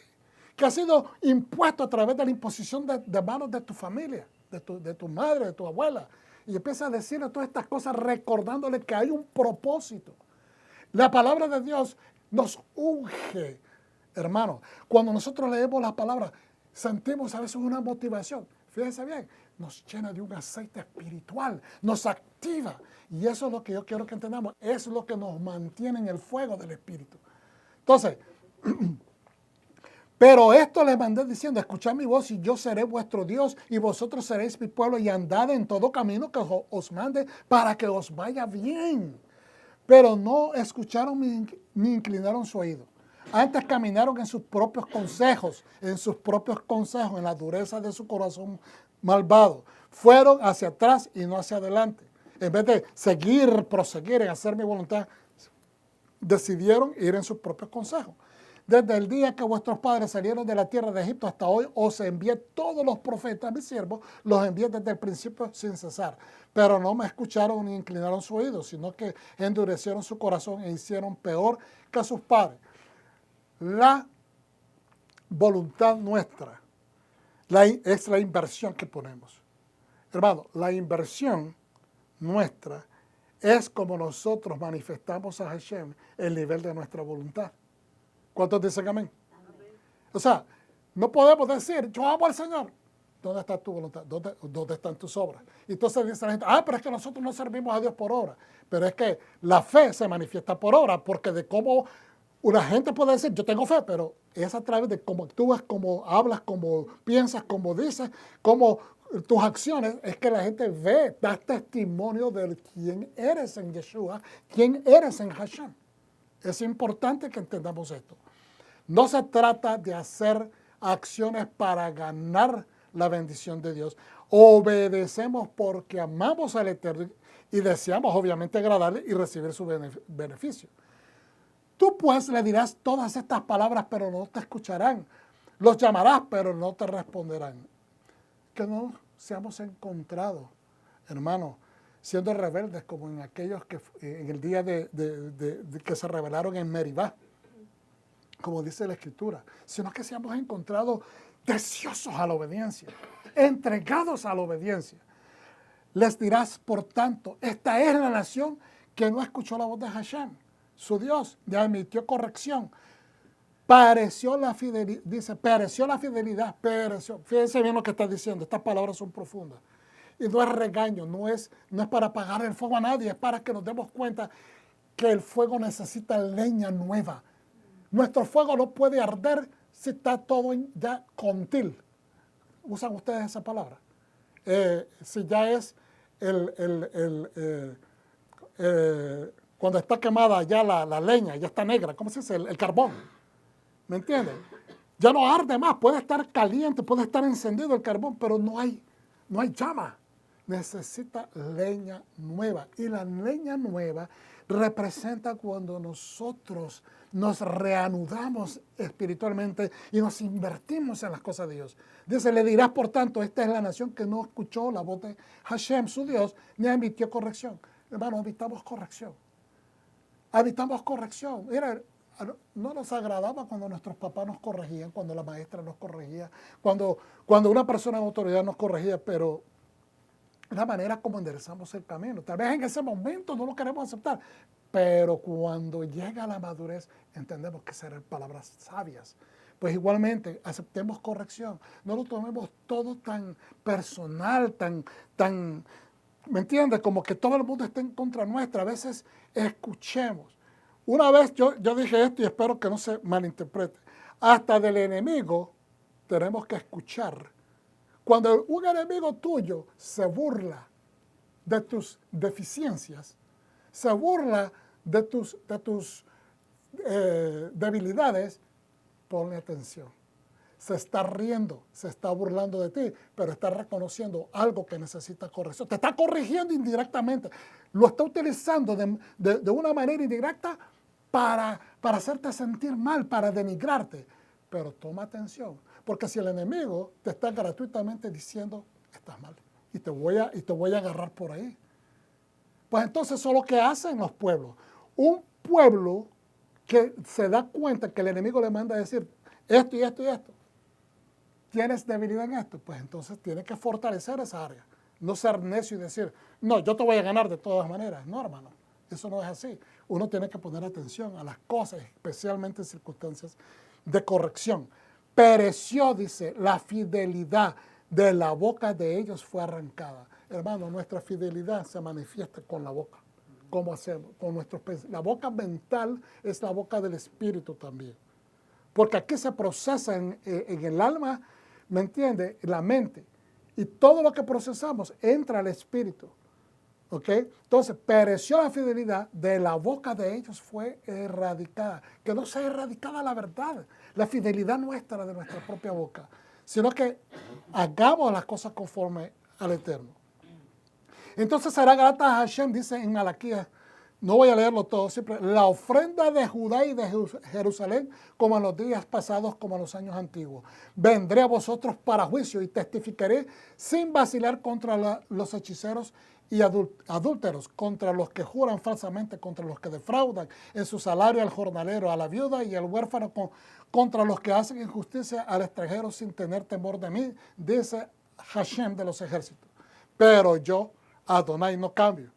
que ha sido impuesto a través de la imposición de manos de tu familia, de tu madre, de tu abuela. Y empieza a decirle todas estas cosas recordándole que hay un propósito. La palabra de Dios nos unge, hermano. Cuando nosotros leemos la palabra, sentimos a veces una motivación. Fíjense bien, nos llena de un aceite espiritual, nos activa. Y eso es lo que yo quiero que entendamos. Es lo que nos mantiene en el fuego del Espíritu. Entonces, pero esto les mandé diciendo, escuchad mi voz y yo seré vuestro Dios y vosotros seréis mi pueblo y andad en todo camino que os mande para que os vaya bien. Pero no escucharon ni inclinaron su oído. Antes caminaron en sus propios consejos, en la dureza de su corazón malvado. Fueron hacia atrás y no hacia adelante. En vez de proseguir en hacer mi voluntad, decidieron ir en sus propios consejos. Desde el día que vuestros padres salieron de la tierra de Egipto hasta hoy, os envié todos los profetas, mis siervos, los envié desde el principio sin cesar. Pero no me escucharon ni inclinaron su oído, sino que endurecieron su corazón e hicieron peor que a sus padres. La voluntad nuestra es la inversión que ponemos. Hermano, la inversión nuestra es como nosotros manifestamos a Hashem el nivel de nuestra voluntad. ¿Cuántos dicen amén? O sea, no podemos decir, yo amo al Señor. ¿Dónde está tu voluntad? ¿Dónde están tus obras? Y entonces dice la gente, pero es que nosotros no servimos a Dios por obra. Pero es que la fe se manifiesta por obra, porque de cómo una gente puede decir, yo tengo fe, pero es a través de cómo actúas, cómo hablas, cómo piensas, cómo dices, cómo tus acciones, es que la gente ve, da testimonio de quién eres en Yeshua, quién eres en Hashem. Es importante que entendamos esto. No se trata de hacer acciones para ganar la bendición de Dios. Obedecemos porque amamos al Eterno y deseamos obviamente agradarle y recibir su beneficio. Tú pues le dirás todas estas palabras, pero no te escucharán. Los llamarás, pero no te responderán. Que no seamos encontrados, hermanos, siendo rebeldes como en aquellos que en el día que se rebelaron en Meribá, como dice la Escritura, sino que seamos encontrados deseosos a la obediencia, entregados a la obediencia. Les dirás, por tanto, esta es la nación que no escuchó la voz de Hashem, su Dios, ya emitió corrección. Pereció la fidelidad, dice, pereció la fidelidad, pereció. Fíjense bien lo que está diciendo, estas palabras son profundas. Y no es regaño, no es para apagar el fuego a nadie, es para que nos demos cuenta que el fuego necesita leña nueva. Nuestro fuego no puede arder si está todo ya contil. ¿Usan ustedes esa palabra? Si ya es cuando está quemada ya la leña, ya está negra, ¿cómo se dice? El carbón. ¿Me entienden? Ya no arde más, puede estar caliente, puede estar encendido el carbón, pero no hay llama. Necesita leña nueva. Y la leña nueva representa cuando nosotros nos reanudamos espiritualmente y nos invertimos en las cosas de Dios. Dice, le dirás, por tanto, esta es la nación que no escuchó la voz de Hashem, su Dios, ni emitió corrección. Hermano, habitamos corrección. Habitamos corrección. Mira, no nos agradaba cuando nuestros papás nos corregían, cuando la maestra nos corregía, cuando una persona de autoridad nos corregía, pero la manera como enderezamos el camino. Tal vez en ese momento no lo queremos aceptar, pero cuando llega la madurez entendemos que serán palabras sabias. Pues igualmente aceptemos corrección. No lo tomemos todo tan personal, tan, ¿me entiendes? Como que todo el mundo esté en contra nuestra. A veces escuchemos. Una vez yo dije esto y espero que no se malinterprete. Hasta del enemigo tenemos que escuchar. Cuando un enemigo tuyo se burla de tus deficiencias, se burla de tus debilidades, ponle atención. Se está riendo, se está burlando de ti, pero está reconociendo algo que necesita corrección. Te está corrigiendo indirectamente. Lo está utilizando de una manera indirecta para hacerte sentir mal, para denigrarte. Pero toma atención, porque si el enemigo te está gratuitamente diciendo, estás mal, y te voy a agarrar por ahí. Pues entonces eso es lo que hacen los pueblos. Un pueblo que se da cuenta que el enemigo le manda a decir esto y esto y esto. ¿Tienes debilidad en esto? Pues entonces tienes que fortalecer esa área. No ser necio y decir, no, yo te voy a ganar de todas maneras. No, hermano, eso no es así. Uno tiene que poner atención a las cosas, especialmente en circunstancias de corrección. Pereció, dice, la fidelidad de la boca de ellos fue arrancada. Hermano, nuestra fidelidad se manifiesta con la boca. ¿Cómo hacemos? Con nuestros pensamientos. La boca mental es la boca del espíritu también. Porque aquí se procesa en el alma, ¿me entiende? La mente. Y todo lo que procesamos entra al espíritu. ¿Ok? Entonces, pereció la fidelidad, de la boca de ellos fue erradicada. Que no sea erradicada la verdad, la fidelidad nuestra de nuestra propia boca, sino que hagamos las cosas conforme al Eterno. Entonces será grata a Hashem, dice en Malaquías, no voy a leerlo todo, siempre, la ofrenda de Judá y de Jerusalén, como en los días pasados, como en los años antiguos. Vendré a vosotros para juicio y testificaré sin vacilar contra los hechiceros y adúlteros, contra los que juran falsamente, contra los que defraudan en su salario al jornalero, a la viuda y al huérfano, contra los que hacen injusticia al extranjero sin tener temor de mí, dice Hashem de los ejércitos. Pero yo, Adonai, no cambio.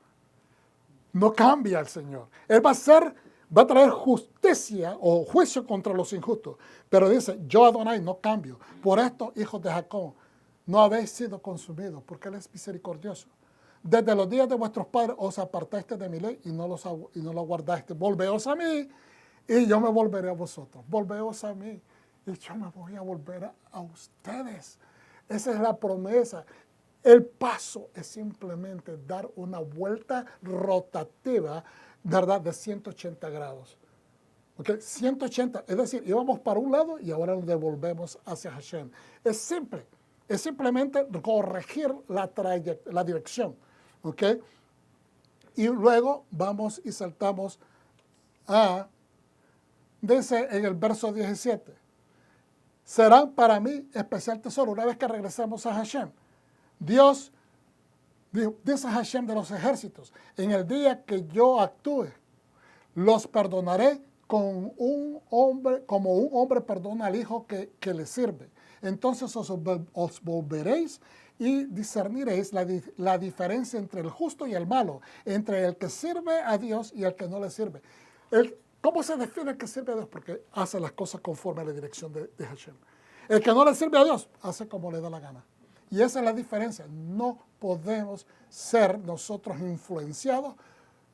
No cambia el Señor. Él va a traer justicia o juicio contra los injustos. Pero dice, yo Adonai no cambio. Por esto, hijos de Jacob, no habéis sido consumidos, porque Él es misericordioso. Desde los días de vuestros padres os apartaste de mi ley y no lo guardaste. Volveos a mí y yo me volveré a vosotros. Volveos a mí y yo me voy a volver a ustedes. Esa es la promesa. El paso es simplemente dar una vuelta rotativa, ¿verdad?, de 180 grados. ¿Okay? 180, es decir, íbamos para un lado y ahora nos devolvemos hacia Hashem. Es simple, es simplemente corregir la dirección. ¿Okay? Y luego vamos y saltamos dice en el verso 17, serán para mí especial tesoro una vez que regresemos a Hashem. Dios, dice Hashem de los ejércitos, en el día que yo actúe, los perdonaré como un hombre perdona al hijo que le sirve. Entonces os volveréis y discerniréis la diferencia entre el justo y el malo, entre el que sirve a Dios y el que no le sirve. ¿Cómo se define el que sirve a Dios? Porque hace las cosas conforme a la dirección de Hashem. El que no le sirve a Dios hace como le da la gana. Y esa es la diferencia. No podemos ser nosotros influenciados.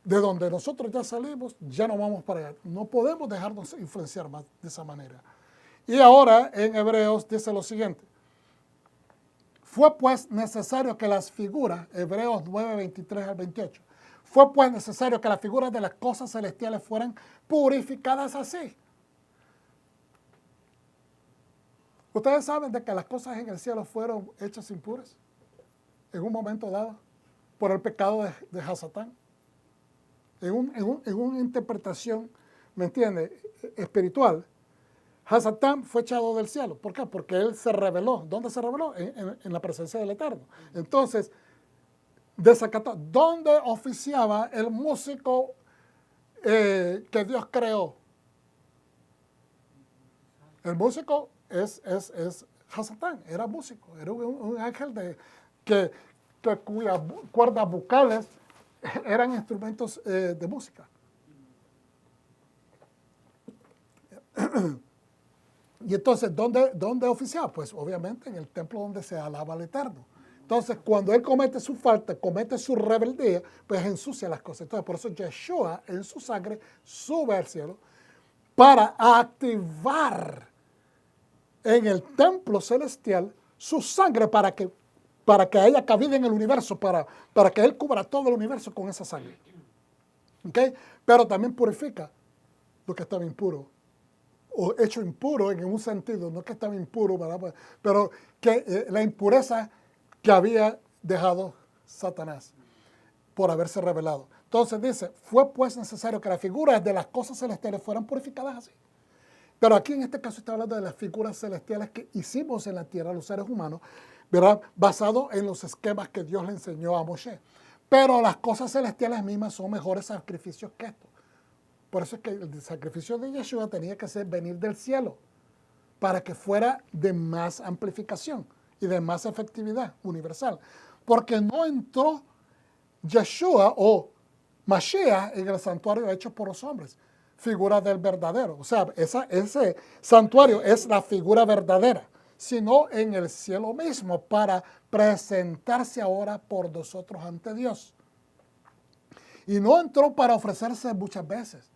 De donde nosotros ya salimos, ya no vamos para allá. No podemos dejarnos influenciar más de esa manera. Y ahora en Hebreos dice lo siguiente. Fue pues necesario que las figuras, Hebreos 9, 23 al 28, fue pues necesario que las figuras de las cosas celestiales fueran purificadas así. ¿Ustedes saben de que las cosas en el cielo fueron hechas impuras en un momento dado por el pecado de Hasatán? En una interpretación, ¿me entiende?, espiritual, Hasatán fue echado del cielo. ¿Por qué? Porque él se rebeló. ¿Dónde se rebeló? En la presencia del Eterno. Entonces, desacató. ¿Dónde oficiaba el músico que Dios creó? El músico es Hasatán, era músico, era un ángel cuyas cuerdas vocales eran instrumentos de música. Y entonces, ¿dónde oficiaba? Pues obviamente en el templo donde se alaba al Eterno. Entonces, cuando él comete su falta, comete su rebeldía, pues ensucia las cosas. Entonces, por eso Yeshua en su sangre sube al cielo para activar en el templo celestial su sangre para que haya cabida en el universo, para que Él cubra todo el universo con esa sangre. ¿Okay? Pero también purifica lo que estaba impuro, o hecho impuro en un sentido, no que estaba impuro, ¿verdad? Pero que la impureza que había dejado Satanás por haberse revelado. Entonces dice, fue pues necesario que las figuras de las cosas celestiales fueran purificadas así. Pero aquí en este caso está hablando de las figuras celestiales que hicimos en la tierra los seres humanos, ¿verdad? Basado en los esquemas que Dios le enseñó a Moshe. Pero las cosas celestiales mismas son mejores sacrificios que esto. Por eso es que el sacrificio de Yeshua tenía que ser venir del cielo, para que fuera de más amplificación y de más efectividad universal. Porque no entró Yeshua o Mashiach en el santuario hecho por los hombres, figura del verdadero. O sea, ese santuario es la figura verdadera, sino en el cielo mismo, para presentarse ahora por nosotros ante Dios. Y no entró para ofrecerse muchas veces,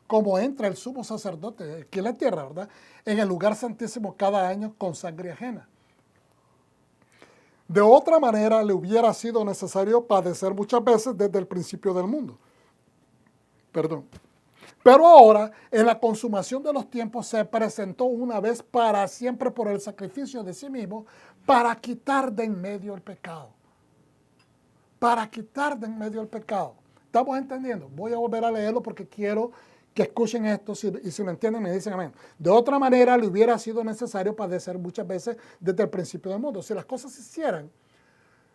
como entra el sumo sacerdote aquí en la tierra, ¿verdad? En el lugar santísimo cada año con sangre ajena. De otra manera, le hubiera sido necesario padecer muchas veces desde el principio del mundo. Perdón. Pero ahora, en la consumación de los tiempos, se presentó una vez para siempre por el sacrificio de sí mismo, para quitar de en medio el pecado. Para quitar de en medio el pecado. ¿Estamos entendiendo? Voy a volver a leerlo porque quiero que escuchen esto y si me entienden me dicen amén. De otra manera, le hubiera sido necesario padecer muchas veces desde el principio del mundo. Si las cosas se hicieran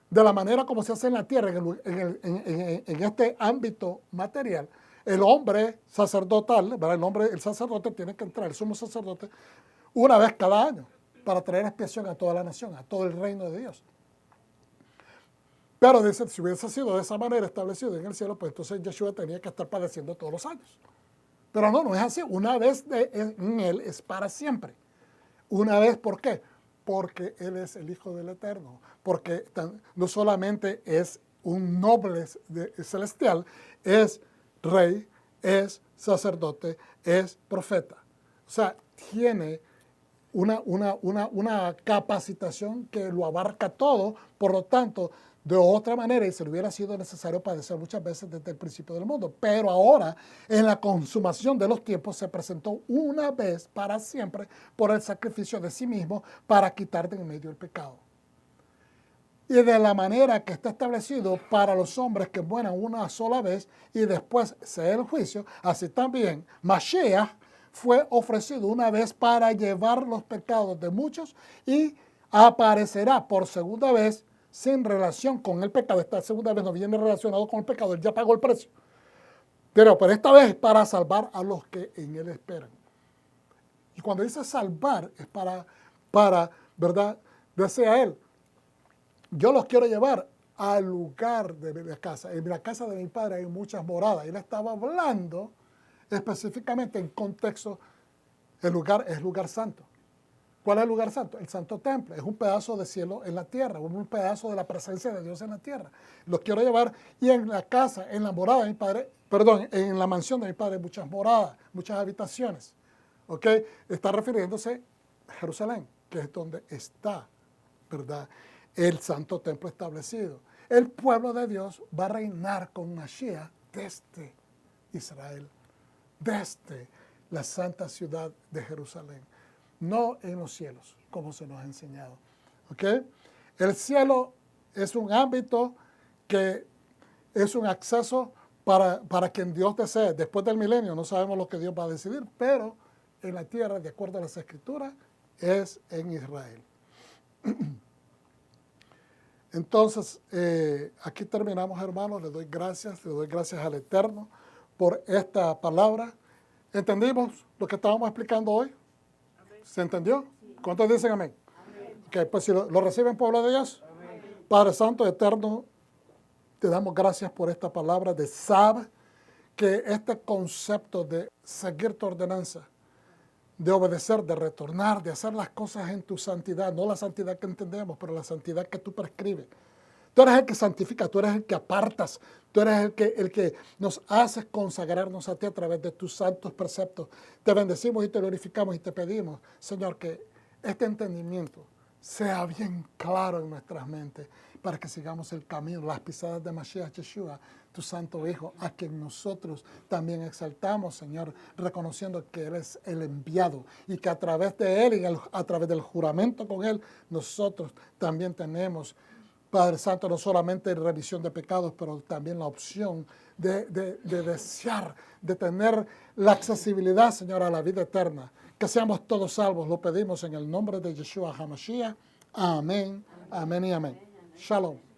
de la manera como se hace en la tierra, en este ámbito material, el hombre sacerdotal, ¿verdad? El sacerdote tiene que entrar, el sumo sacerdote, una vez cada año para traer expiación a toda la nación, a todo el reino de Dios. Pero dice, si hubiese sido de esa manera establecido en el cielo, pues entonces Yeshua tenía que estar padeciendo todos los años. Pero no es así. Una vez en Él es para siempre. Una vez, ¿por qué? Porque Él es el Hijo del Eterno. Porque no solamente es un noble celestial, es rey, es sacerdote, es profeta. O sea, tiene una capacitación que lo abarca todo. Por lo tanto, de otra manera, y se le hubiera sido necesario padecer muchas veces desde el principio del mundo. Pero ahora, en la consumación de los tiempos, se presentó una vez para siempre por el sacrificio de sí mismo para quitar de en medio el pecado. Y de la manera que está establecido para los hombres que mueran una sola vez y después sea el juicio, así también Mashiach fue ofrecido una vez para llevar los pecados de muchos y aparecerá por segunda vez sin relación con el pecado. Esta segunda vez no viene relacionado con el pecado, él ya pagó el precio. Pero esta vez es para salvar a los que en él esperan. Y cuando dice salvar es para ¿verdad? Desea él. Yo los quiero llevar al lugar de mi casa. En la casa de mi padre hay muchas moradas. Él estaba hablando específicamente en contexto, el lugar es lugar santo. ¿Cuál es el lugar santo? El santo templo. Es un pedazo de cielo en la tierra, un pedazo de la presencia de Dios en la tierra. Los quiero llevar y en la casa, en la morada de mi padre, perdón, en la mansión de mi padre hay muchas moradas, muchas habitaciones. ¿Ok? Está refiriéndose a Jerusalén, que es donde está, ¿verdad?, el santo templo establecido. El pueblo de Dios va a reinar con Mashiach desde Israel, desde la santa ciudad de Jerusalén. No en los cielos, como se nos ha enseñado. ¿Ok? El cielo es un ámbito que es un acceso para quien Dios desee. Después del milenio no sabemos lo que Dios va a decidir, pero en la tierra, de acuerdo a las Escrituras, es en Israel. Entonces, aquí terminamos, hermanos. Le doy gracias al Eterno por esta palabra. ¿Entendimos lo que estábamos explicando hoy? ¿Se entendió? ¿Cuántos dicen amén? Amén. Okay, pues si lo reciben, pueblo de Dios. Amén. Padre Santo, Eterno, te damos gracias por esta palabra de saber que este concepto de seguir tu ordenanza, de obedecer, de retornar, de hacer las cosas en tu santidad, no la santidad que entendemos, pero la santidad que tú prescribes. Tú eres el que santifica, tú eres el que apartas, tú eres el que nos haces consagrarnos a ti a través de tus santos preceptos. Te bendecimos y te glorificamos y te pedimos, Señor, que este entendimiento sea bien claro en nuestras mentes para que sigamos el camino, las pisadas de Mashiach Yeshua, tu Santo Hijo, a quien nosotros también exaltamos, Señor, reconociendo que Él es el enviado y que a través de Él y a través del juramento con Él, nosotros también tenemos, Padre Santo, no solamente remisión de pecados, pero también la opción de desear, de tener la accesibilidad, Señor, a la vida eterna. Que seamos todos salvos, lo pedimos en el nombre de Yeshua HaMashiach. Amén, amén y amén. Shalom.